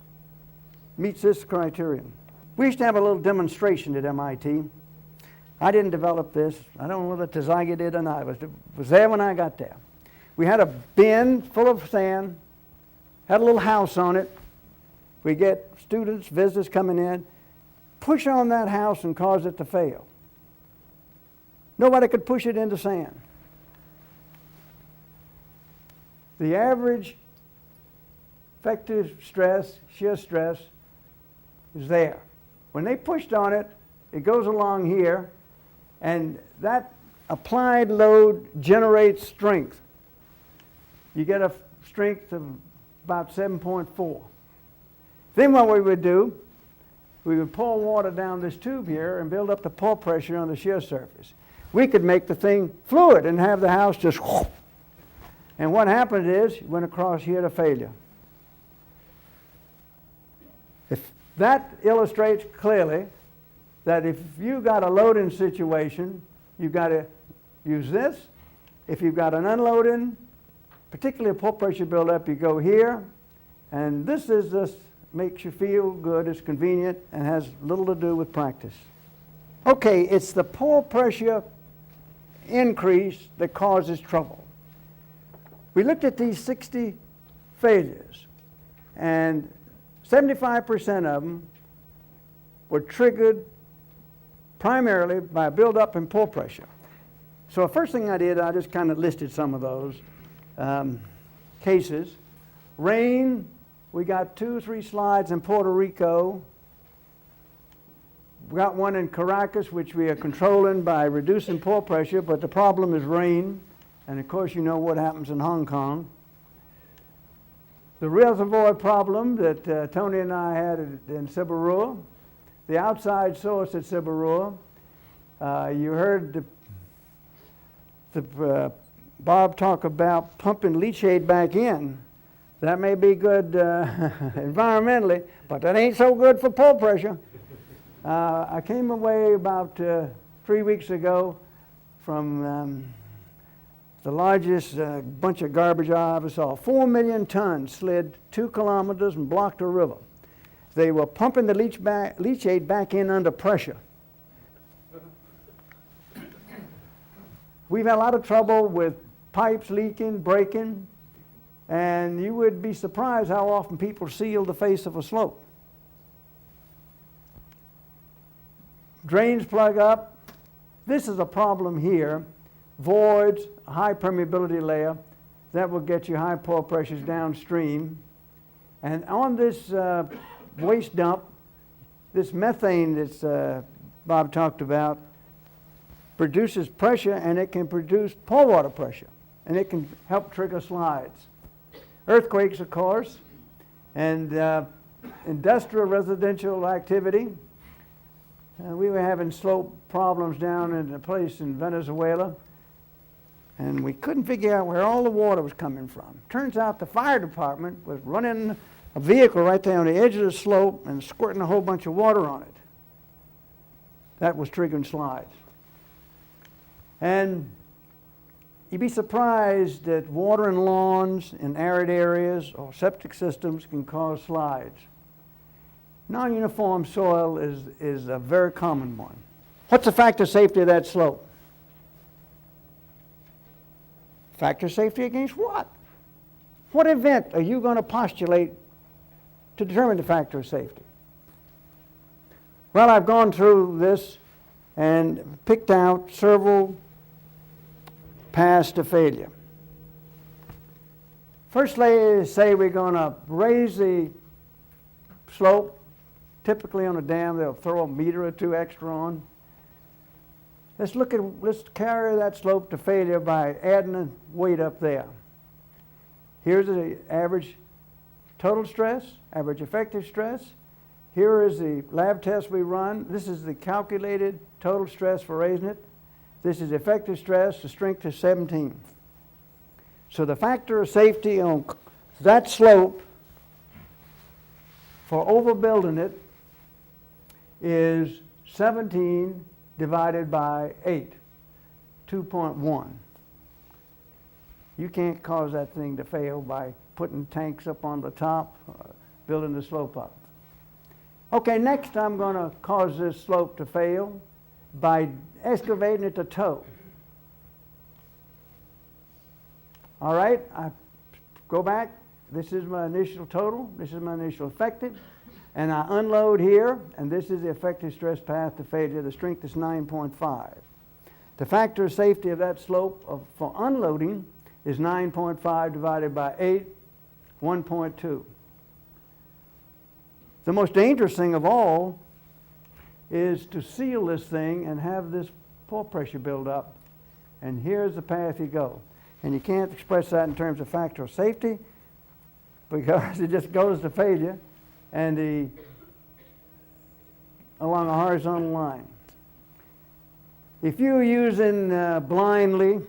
meets this criterion. We used to have a little demonstration at MIT. I didn't develop this. I don't know whether Tezagi did or not. It was there when I got there. We had a bin full of sand, had a little house on it. We get students, visitors coming in, push on that house and cause it to fail. Nobody could push it into sand. The average effective stress, shear stress, is there. When they pushed on it, it goes along here, and that applied load generates strength. You get a strength of about 7.4. Then what we would do, we would pour water down this tube here and build up the pore pressure on the shear surface. We could make the thing fluid and have the house just whoosh. And what happened is, it went across here to failure. If that illustrates clearly that if you got a loading situation, you've got to use this. If you've got an unloading, particularly a pore pressure buildup, you go here. And this is just makes you feel good, it's convenient, and has little to do with practice. Okay, it's the pore pressure increase that causes trouble. We looked at these 60 failures, and 75% of them were triggered primarily by buildup in pore pressure. So the first thing I did, I just kind of listed some of those cases. Rain, we got 2 or 3 slides in Puerto Rico. We got one in Caracas, which we are controlling by reducing pore pressure, but the problem is rain. And of course, you know what happens in Hong Kong. The reservoir problem that Tony and I had in Cibarua, the outside source at Cibarua. You heard Bob talk about pumping leachate back in. That may be good environmentally, but that ain't so good for pore pressure. I came away about 3 weeks ago from the largest bunch of garbage I ever saw. 4 million tons slid 2 kilometers and blocked a river. They were pumping the leachate back in under pressure. We've had a lot of trouble with pipes leaking, breaking, and you would be surprised how often people seal the face of a slope. Drains plug up. This is a problem here. Voids, a high permeability layer, that will get you high pore pressures downstream. And on this waste dump, this methane that Bob talked about produces pressure, and it can produce pore water pressure, and it can help trigger slides. Earthquakes, of course, and industrial residential activity. We were having slope problems down in a place in Venezuela, and we couldn't figure out where all the water was coming from. Turns out the fire department was running a vehicle right there on the edge of the slope and squirting a whole bunch of water on it. That was triggering slides. And you'd be surprised that water in lawns in arid areas or septic systems can cause slides. Non-uniform soil is a very common one. What's the factor of safety of that slope? Factor of safety against what? What event are you going to postulate to determine the factor of safety? Well, I've gone through this and picked out several paths to failure. First, let's say we're going to raise the slope. Typically on a dam, they'll throw a meter or two extra on. Let's carry that slope to failure by adding a weight up there. Here's the average total stress, average effective stress. Here is the lab test we run. This is the calculated total stress for raising it. This is effective stress. The strength is 17. So the factor of safety on that slope for overbuilding it is 17 divided by 8, 2.1. You can't cause that thing to fail by putting tanks up on the top, building the slope up. Okay, next I'm going to cause this slope to fail by excavating it to toe. All right, I go back. This is my initial total. This is my initial effective. And I unload here, and this is the effective stress path to failure. The strength is 9.5. The factor of safety of that slope for unloading is 9.5 divided by 8, 1.2. The most dangerous thing of all is to seal this thing and have this pore pressure build up. And here's the path you go. And you can't express that in terms of factor of safety because it just goes to failure and along a horizontal line. If you're using blindly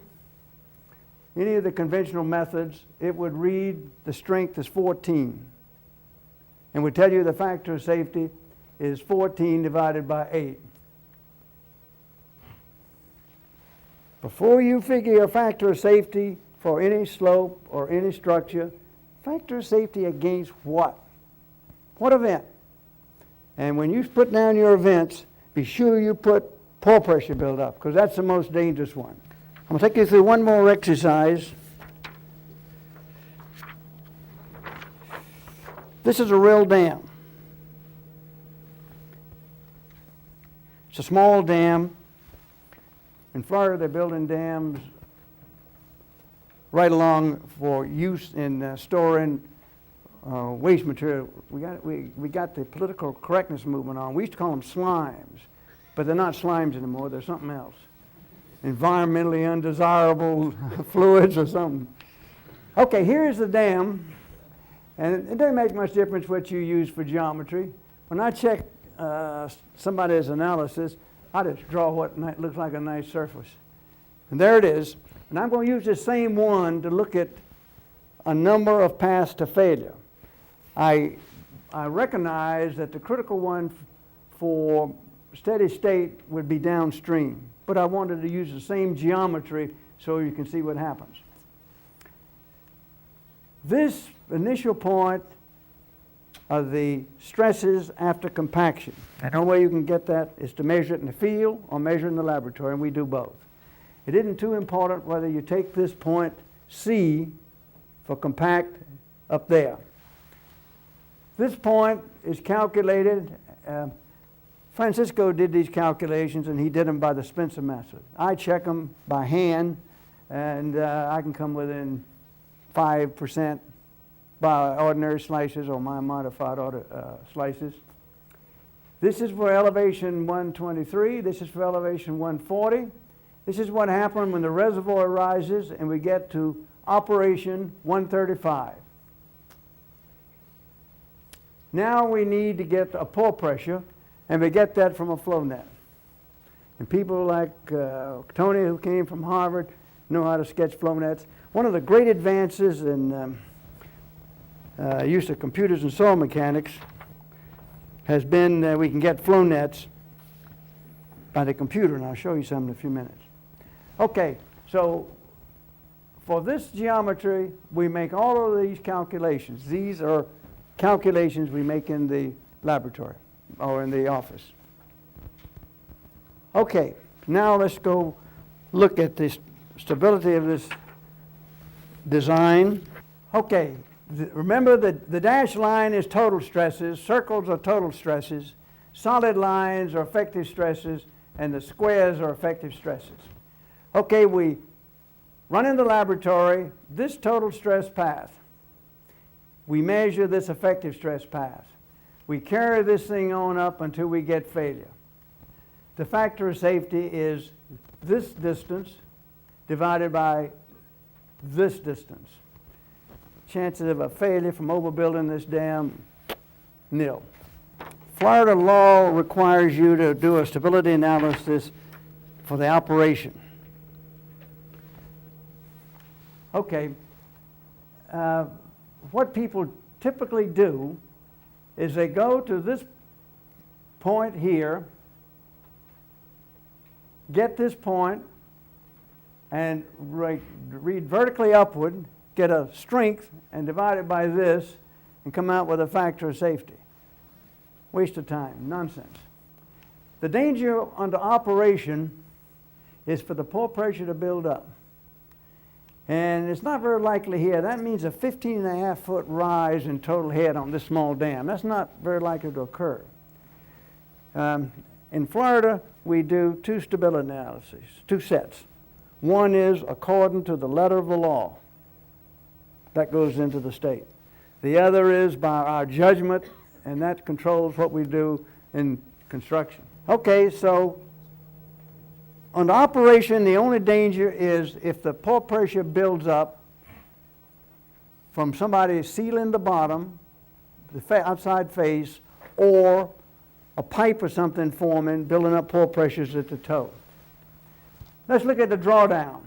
any of the conventional methods, it would read the strength as 14 and would tell you the factor of safety is 14 divided by 8. Before you figure your factor of safety for any slope or any structure, factor of safety against what? What event? And when you put down your events, be sure you put pore pressure buildup, because that's the most dangerous one. I'm going to take you through one more exercise. This is a real dam. It's a small dam. In Florida, they're building dams right along for use in storing waste material. We got the political correctness movement on. We used to call them slimes, but they're not slimes anymore. They're something else. Environmentally undesirable fluids or something. Okay, here's the dam, and it doesn't make much difference what you use for geometry. When I check somebody's analysis, I just draw what looks like a nice surface. And there it is. And I'm going to use this same one to look at a number of paths to failure. I recognize that the critical one for steady state would be downstream, but I wanted to use the same geometry so you can see what happens. This initial point are the stresses after compaction. And the only way you can get that is to measure it in the field or measure it in the laboratory, and we do both. It isn't too important whether you take this point C for compact up there. This point is calculated. Francisco did these calculations, and he did them by the Spencer method. I check them by hand, and I can come within 5% by ordinary slices or my modified slices. This is for elevation 123. This is for elevation 140. This is what happened when the reservoir rises and we get to operation 135. Now we need to get a pore pressure, and we get that from a flow net. And people like Tony, who came from Harvard, know how to sketch flow nets. One of the great advances in use of computers and soil mechanics has been that we can get flow nets by the computer, and I'll show you some in a few minutes. Okay, so for this geometry, we make all of these calculations. These are calculations we make in the laboratory or in the office. Okay, now let's go look at the stability of this design. Okay, remember that the dashed line is total stresses, circles are total stresses, solid lines are effective stresses, and the squares are effective stresses. Okay, we run in the laboratory this total stress path. We measure this effective stress path. We carry this thing on up until we get failure. The factor of safety is this distance divided by this distance. Chances of a failure from overbuilding this dam, nil. Florida law requires you to do a stability analysis for the operation. Okay, what people typically do is they go to this point here, get this point, and read vertically upward, get a strength, and divide it by this, and come out with a factor of safety. Waste of time, nonsense. The danger under operation is for the pore pressure to build up. And it's not very likely here. That means a 15.5-foot rise in total head on this small dam. That's not very likely to occur. In Florida, we do two stability analyses, two sets. One is according to the letter of the law. That goes into the state. The other is by our judgment, and that controls what we do in construction. Okay, so on the operation, the only danger is if the pore pressure builds up from somebody sealing the bottom, the outside face, or a pipe or something forming, building up pore pressures at the toe. Let's look at the drawdown.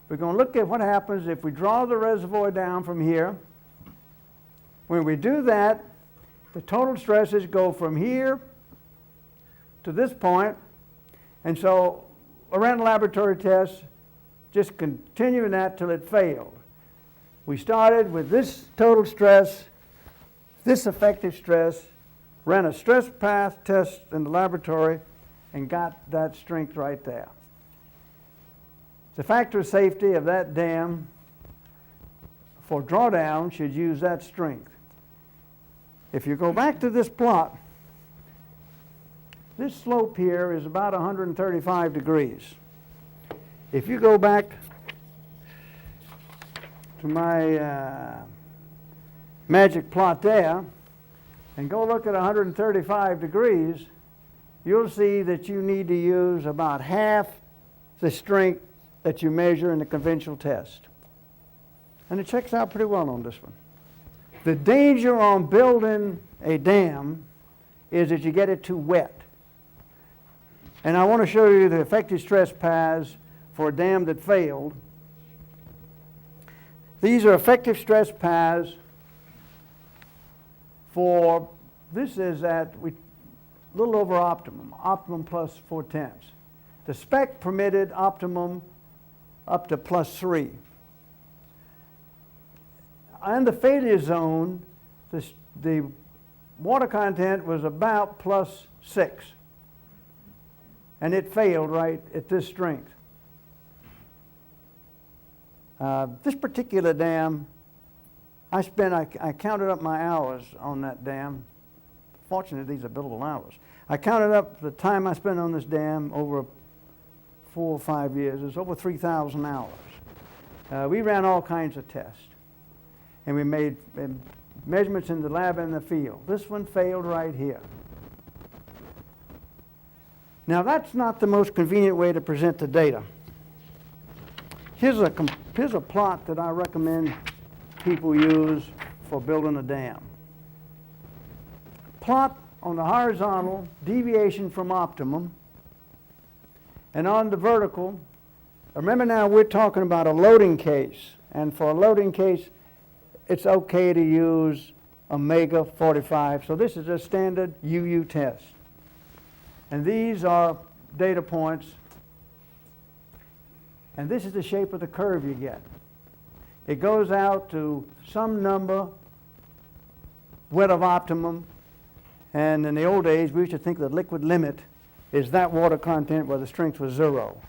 We're going to look at what happens if we draw the reservoir down from here. When we do that, the total stresses go from here to this point. And so a random laboratory test, just continuing that till it failed. We started with this total stress, this effective stress, ran a stress path test in the laboratory, and got that strength right there. The factor of safety of that dam for drawdown should use that strength. If you go back to this plot, this slope here is about 135 degrees. If you go back to my magic plot there and go look at 135 degrees, you'll see that you need to use about half the strength that you measure in the conventional test. And it checks out pretty well on this one. The danger on building a dam is that you get it too wet. And I want to show you the effective stress paths for a dam that failed. These are effective stress paths for, this is at a little over optimum, optimum plus 4/10. The spec permitted optimum up to +3. In the failure zone, the water content was about +6. And it failed right at this strength. This particular dam, I counted up my hours on that dam. Fortunately, these are billable hours. I counted up the time I spent on this dam over 4 or 5 years. It was over 3,000 hours. We ran all kinds of tests. And we made measurements in the lab and the field. This one failed right here. Now, that's not the most convenient way to present the data. Here's a plot that I recommend people use for building a dam. Plot on the horizontal deviation from optimum, and on the vertical, remember now we're talking about a loading case, and for a loading case, it's okay to use omega 45. So this is a standard UU test. And these are data points. And this is the shape of the curve you get. It goes out to some number wet of optimum. And in the old days, we used to think the liquid limit is that water content where the strength was 0.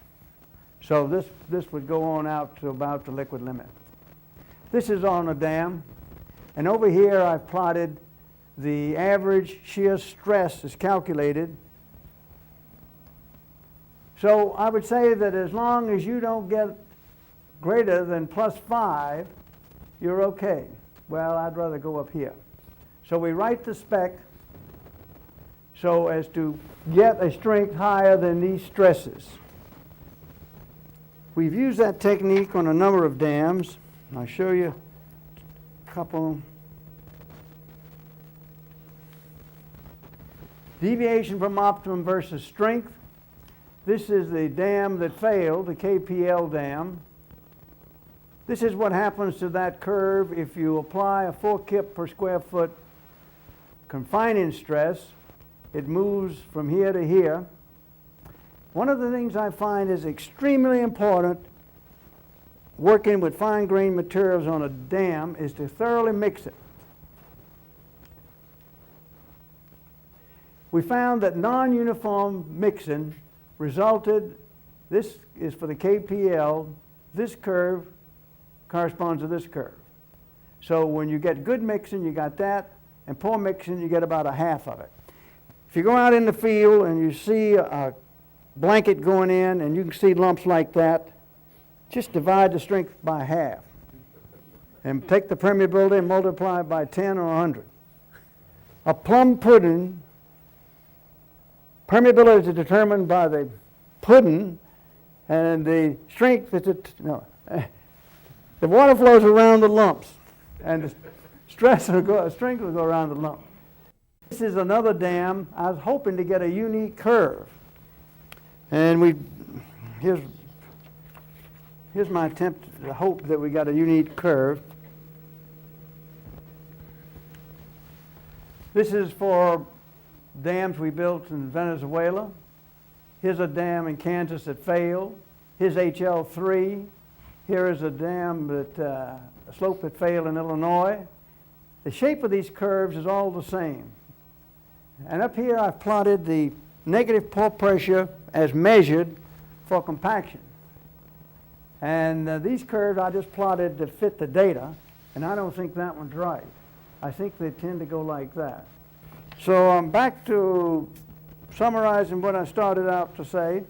So this would go on out to about the liquid limit. This is on a dam. And over here, I've plotted the average shear stress is calculated. So I would say that as long as you don't get greater than +5, you're okay. Well, I'd rather go up here. So we write the spec so as to get a strength higher than these stresses. We've used that technique on a number of dams. I'll show you a couple. Deviation from optimum versus strength. This is the dam that failed, the KPL dam. This is what happens to that curve if you apply a 4 kip per square foot confining stress. It moves from here to here. One of the things I find is extremely important working with fine-grained materials on a dam is to thoroughly mix it. We found that non-uniform mixing resulted, this is for the KPL, this curve corresponds to this curve. So when you get good mixing, you got that, and poor mixing, you get about a half of it. If you go out in the field and you see a blanket going in and you can see lumps like that, just divide the strength by half and take the permeability and multiply it by 10 or 100. A plum pudding, permeability is determined by the pudding, and the strength is the water flows around the lumps, and the strength will go around the lump. This is another dam. I was hoping to get a unique curve, and here's my attempt to hope that we got a unique curve. This is for dams we built in Venezuela. Here's a dam in Kansas that failed. Here's HL3. Here is a dam that a slope that failed in Illinois. The shape of these curves is all the same. And up here I've plotted the negative pore pressure as measured for compaction. And these curves I just plotted to fit the data, and I don't think that one's right. I think they tend to go like that. So I'm back to summarizing what I started out to say.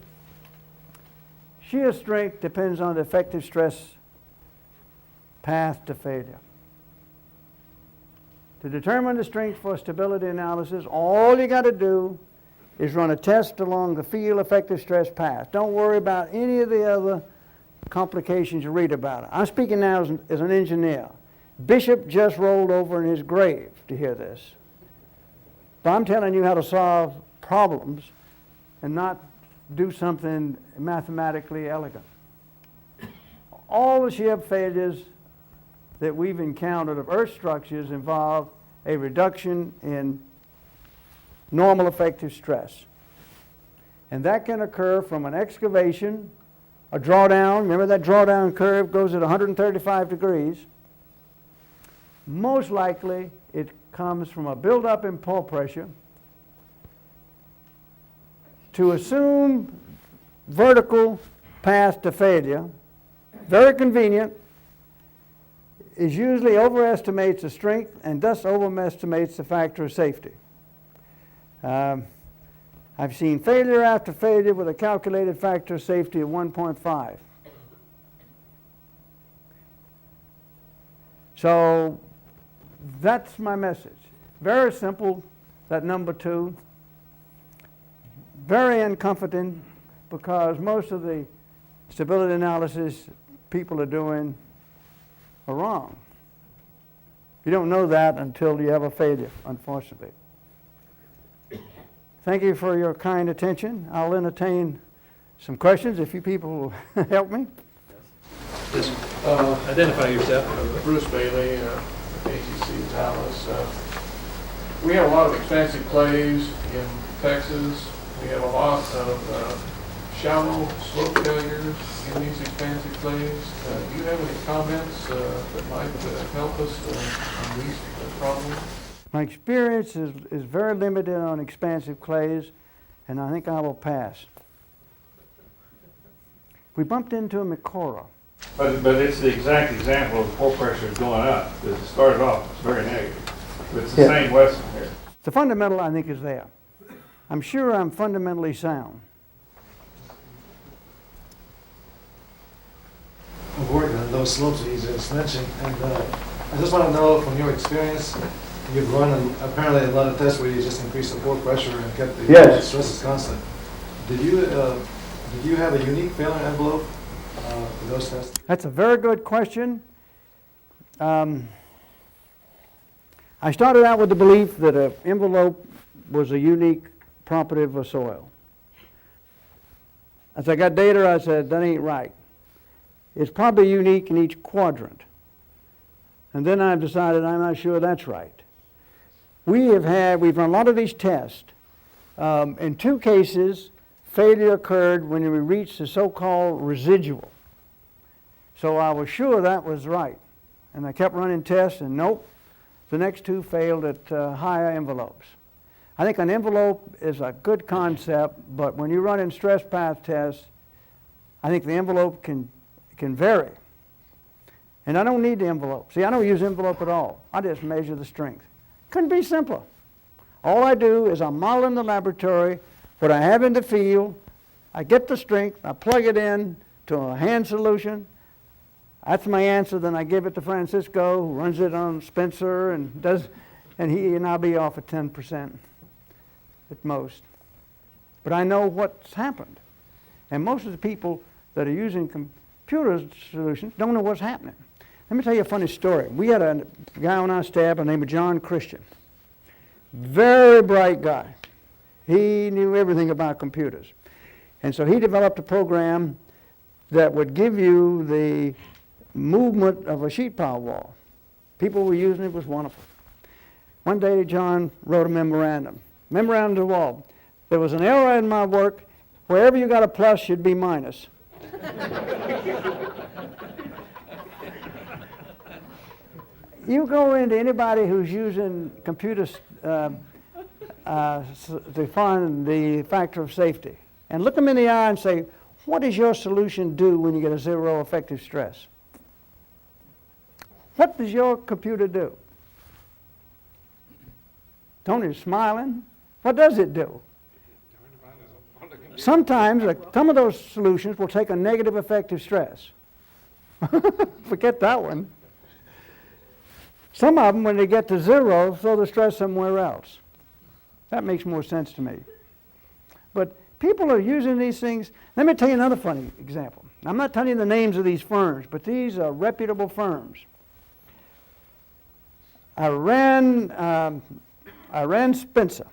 Shear strength depends on the effective stress path to failure. To determine the strength for stability analysis, all you got to do is run a test along the field effective stress path. Don't worry about any of the other complications you read about it. I'm speaking now as an engineer. Bishop just rolled over in his grave to hear this. But I'm telling you how to solve problems and not do something mathematically elegant. All the shear failures that we've encountered of earth structures involve a reduction in normal effective stress. And that can occur from an excavation, a drawdown. Remember that drawdown curve goes at 135 degrees. Most likely it comes from a buildup in pore pressure. To assume vertical path to failure, very convenient, is usually overestimates the strength and thus overestimates the factor of safety. I've seen failure after failure with a calculated factor of safety of 1.5. So that's my message. Very simple, that number 2. Very uncomforting because most of the stability analysis people are doing are wrong. You don't know that until you have a failure, unfortunately. Thank you for your kind attention. I'll entertain some questions if you people will help me. Yes. Identify yourself. Bruce Bailey, ACC Dallas. We have a lot of expansive clays in Texas. We have a lot of shallow slope failures in these expansive clays. Do you have any comments that might help us on these problems? My experience is very limited on expansive clays, and I think I will pass. We bumped into a Micora. But it's the exact example of pore pressure going up. Because it started off, it's very negative. But it's the same lesson here. The fundamental, I think, is there. I'm sure I'm fundamentally sound. Of working on those slopes that you just mentioned, and I just want to know from your experience, you've run apparently a lot of tests where you just increased the pore pressure and kept the stresses constant. Did you have a unique failure envelope for those tests? That's a very good question. I started out with the belief that an envelope was a unique property of a soil. As I got data, I said, that ain't right. It's probably unique in each quadrant. And then I've decided I'm not sure that's right. We've run a lot of these tests. In 2 cases, failure occurred when we reached the so-called residual. So I was sure that was right. And I kept running tests, and nope, the next 2 failed at higher envelopes. I think an envelope is a good concept, but when you run in stress path tests, I think the envelope can vary. And I don't need the envelope. See, I don't use envelope at all. I just measure the strength. Couldn't be simpler. All I do is I model in the laboratory what I have in the field. I get the strength, I plug it in to a hand solution. That's my answer. Then I give it to Francisco, who runs it on Spencer, and I'll be off at 10% at most. But I know what's happened. And most of the people that are using computer solutions don't know what's happening. Let me tell you a funny story. We had a guy on our staff by the name of John Christian. Very bright guy. He knew everything about computers. And so he developed a program that would give you the movement of a sheet pile wall. People were using it. It was wonderful. One day, John wrote a memorandum. Memorandum to the wall. There was an error in my work. Wherever you got a plus should be minus. You go into anybody who's using computers to find the factor of safety and look them in the eye and say, what does your solution do when you get a 0 effective stress? What does your computer do? Tony's smiling. What does it do? Sometimes some of those solutions will take a negative effective stress. Forget that one. Some of them, when they get to 0, throw the stress somewhere else. That makes more sense to me. But people are using these things. Let me tell you another funny example. I'm not telling you the names of these firms, but these are reputable firms. I ran Spencer.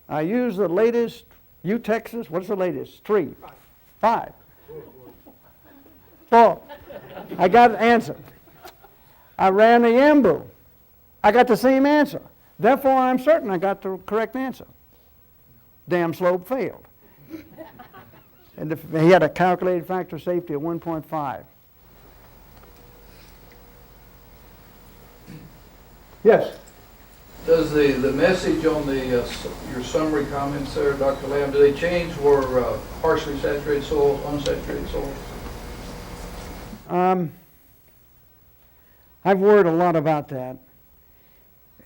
I used the latest Texas. What's the latest? 3, 5, 4. I got an answer. I ran the Yambu. I got the same answer. Therefore, I'm certain I got the correct answer. Dam slope failed. And he had a calculated factor of safety of 1.5. Yes? Does the message on the your summary comments there, Dr. Lamb, do they change for partially saturated soils, unsaturated soils? I've worried a lot about that.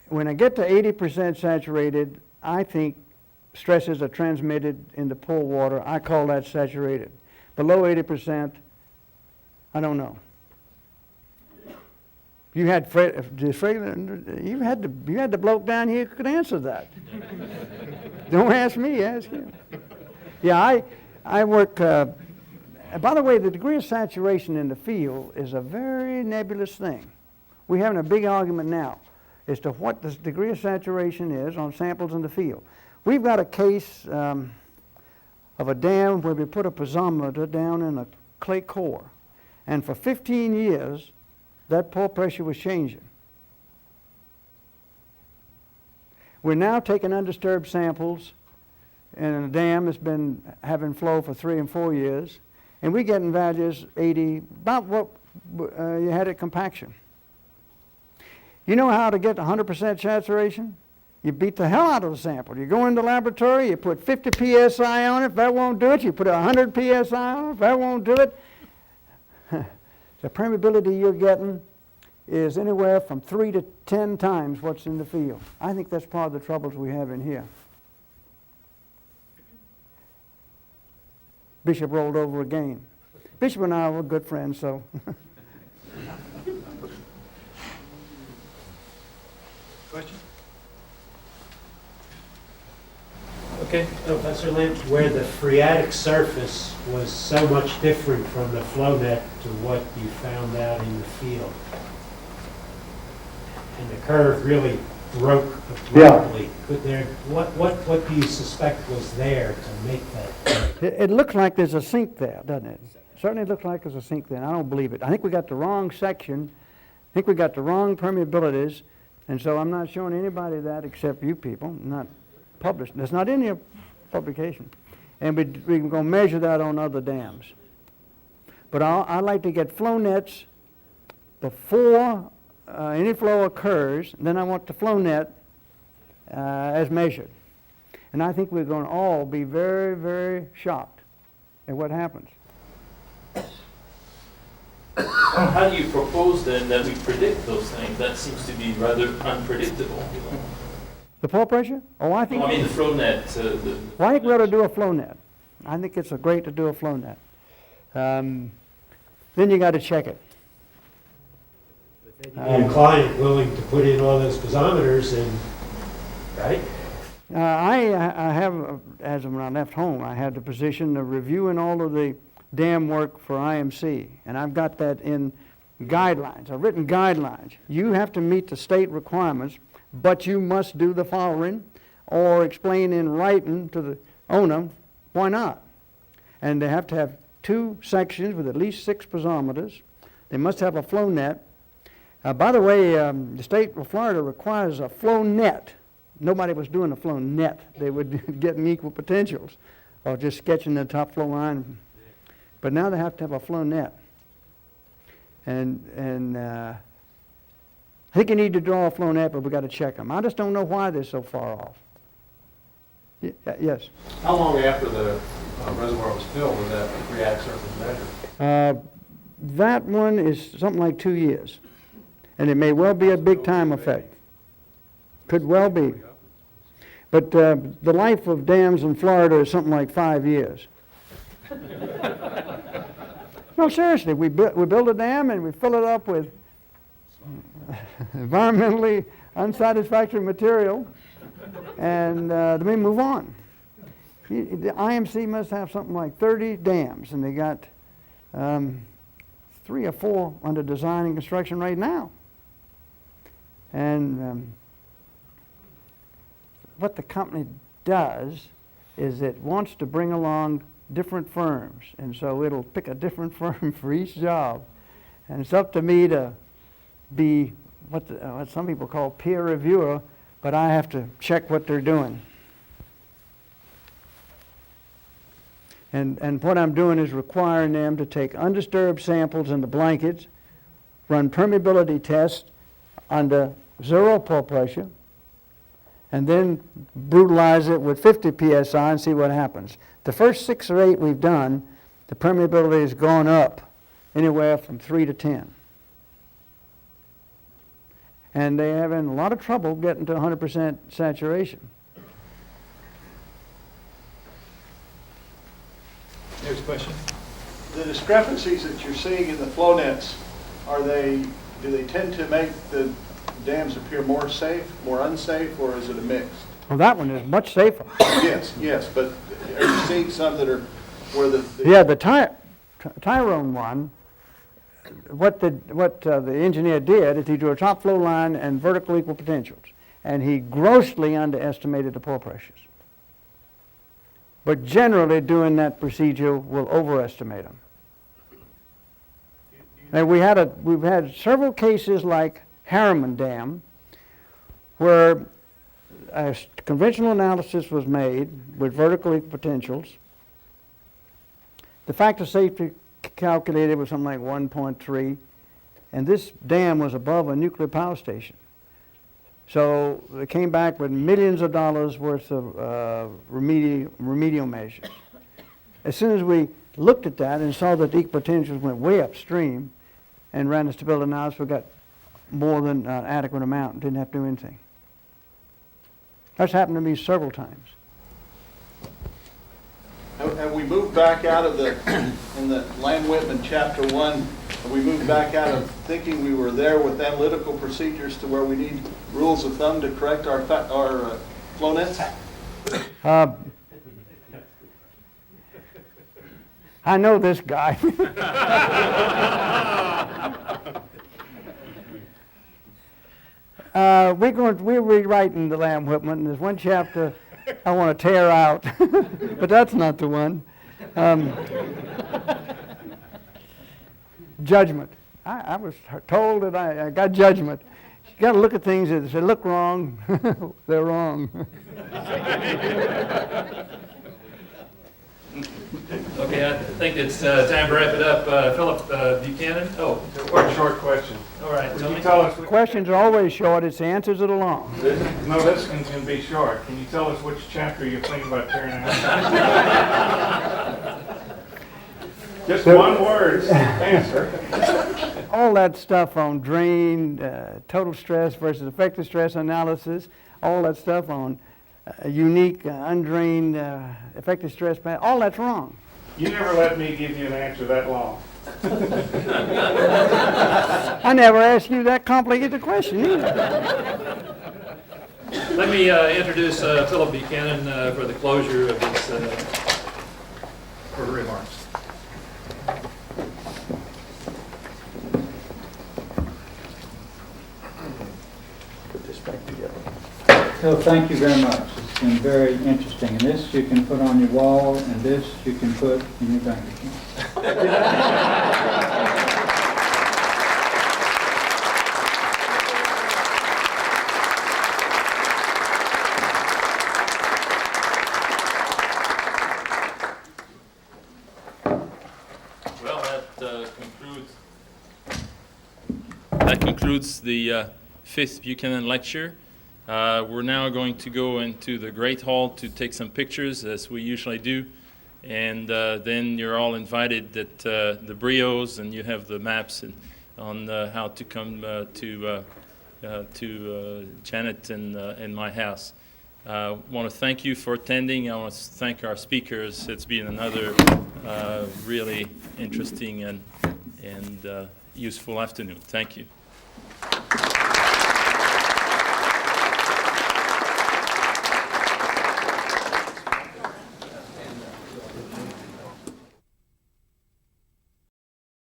When I get to 80% saturated, I think stresses are transmitted in the pool water. I call that saturated. Below 80%, I don't know. You had you had the bloke down here who could answer that. Don't ask me, ask him. Yeah, I work. By the way, the degree of saturation in the field is a very nebulous thing. We're having a big argument now as to what the degree of saturation is on samples in the field. We've got a case of a dam where we put a piezometer down in a clay core, and for 15 years, that pore pressure was changing. We're now taking undisturbed samples in a dam that's been having flow for 3 and 4 years, and we're getting values 80, about what you had at compaction. You know how to get 100% saturation? You beat the hell out of the sample. You go in the laboratory, you put 50 psi on it. If that won't do it, you put 100 psi on it. If that won't do it, the permeability you're getting is anywhere from 3 to 10 times what's in the field. I think that's part of the troubles we have in here. Bishop rolled over again. Bishop and I were good friends, so. Question? Okay, Professor Lambe, where the phreatic surface was so much different from the flow net to what you found out in the field, and the curve really broke abruptly. Yeah. What do you suspect was there to make that? It looks like there's a sink there, doesn't it? Certainly looks like there's a sink there, and I don't believe it. I think we got the wrong section. I think we got the wrong permeabilities, and so I'm not showing anybody that except you people. Not published. That's not in your publication. And we're going to measure that on other dams. But I like to get flow nets before any flow occurs, and then I want the flow net as measured. And I think we're going to all be very, very shocked at what happens. How do you propose then that we predict those things? That seems to be rather unpredictable. The pore pressure? Oh, I think. I mean the flow net. Well, I think we ought to do a flow net. I think it's great to do a flow net. Then you got to check it. And a client willing to put in all those piezometers and, right? I have, as of when I left home, I had the position of reviewing all of the dam work for IMC, and I've got that in guidelines. I've written guidelines. You have to meet the state requirements, but you must do the following, or explain in writing to the owner why not. And they have to have 2 sections with at least 6 piezometers. They must have a flow net. By the way, the state of Florida requires a flow net. Nobody was doing a flow net. They were getting equal potentials or just sketching the top flow line. But now they have to have a flow net. And I think you need to draw a flow net, but we've got to check them. I just don't know why they're so far off. Yes? How long after the reservoir was filled was that phreatic surface measured? That one is something like 2 years. And it may well be a big time effect. Could well be. But the life of dams in Florida is something like 5 years. No, seriously, we build a dam and we fill it up with environmentally unsatisfactory material, and then we move on. The IMC must have something like 30 dams, and they got 3 or 4 under design and construction right now. And what the company does is it wants to bring along different firms, and so it'll pick a different firm for each job. And it's up to me to be what some people call peer reviewer, but I have to check what they're doing. And what I'm doing is requiring them to take undisturbed samples in the blankets, run permeability tests under 0 pore pressure, and then brutalize it with 50 psi and see what happens. The first 6 or 8 we've done, the permeability has gone up anywhere from 3 to 10. And they're having a lot of trouble getting to 100% saturation. Next question. The discrepancies that you're seeing in the flow nets, do they tend to make the dams appear more safe, more unsafe, or is it a mix? Well, that one is much safer. Yes, but are you seeing some that are where the Yeah, the Tyrone one, what the engineer did is he drew a top flow line and vertical equal potentials, and he grossly underestimated the pore pressures. But generally doing that procedure will overestimate them. And we've had several cases like Harriman Dam, where a conventional analysis was made with vertical equal potentials. The factor of safety calculated was something like 1.3, and this dam was above a nuclear power station. So they came back with millions of dollars worth of remedial measures. As soon as we looked at that and saw that the equal potentials went way upstream and ran the stability analysis, we got more than an adequate amount and didn't have to do anything. That's happened to me several times. Have we moved back out of in the Lambe-Whitman chapter 1, have we moved back out of thinking we were there with analytical procedures to where we need rules of thumb to correct our flow nets? I know this guy. We're rewriting the Lambe-Whitman, and there's one chapter I want to tear out, but that's not the one. Judgment. I was told that I got judgment. You got to look at things that they look wrong, they're wrong. Okay, I think it's time to wrap it up. Philip Buchanan. Oh, One short question. all right. Would Tell you me. tell us? Questions are always short, it's the answers that are long. No, this one can be short. Can you tell us which chapter you're thinking about tearing out? Just one word answer. All that stuff on drain, total stress versus effective stress analysis, all that stuff on unique, undrained, effective stress, all that's wrong. You never let me give you an answer that long. I never asked you that complicated question either. Let me introduce Philip Buchanan for the closure of this for remarks. Put this back together. So thank you very much. It's been very interesting. And this you can put on your wall, and this you can put in your bank account. Well, that concludes the 5th Buchanan Lecture. We're now going to go into the Great Hall to take some pictures, as we usually do. And then you're all invited at the Brios, and you have the maps on how to come to Janet and my house. I want to thank you for attending. I want to thank our speakers. It's been another really interesting and useful afternoon. Thank you.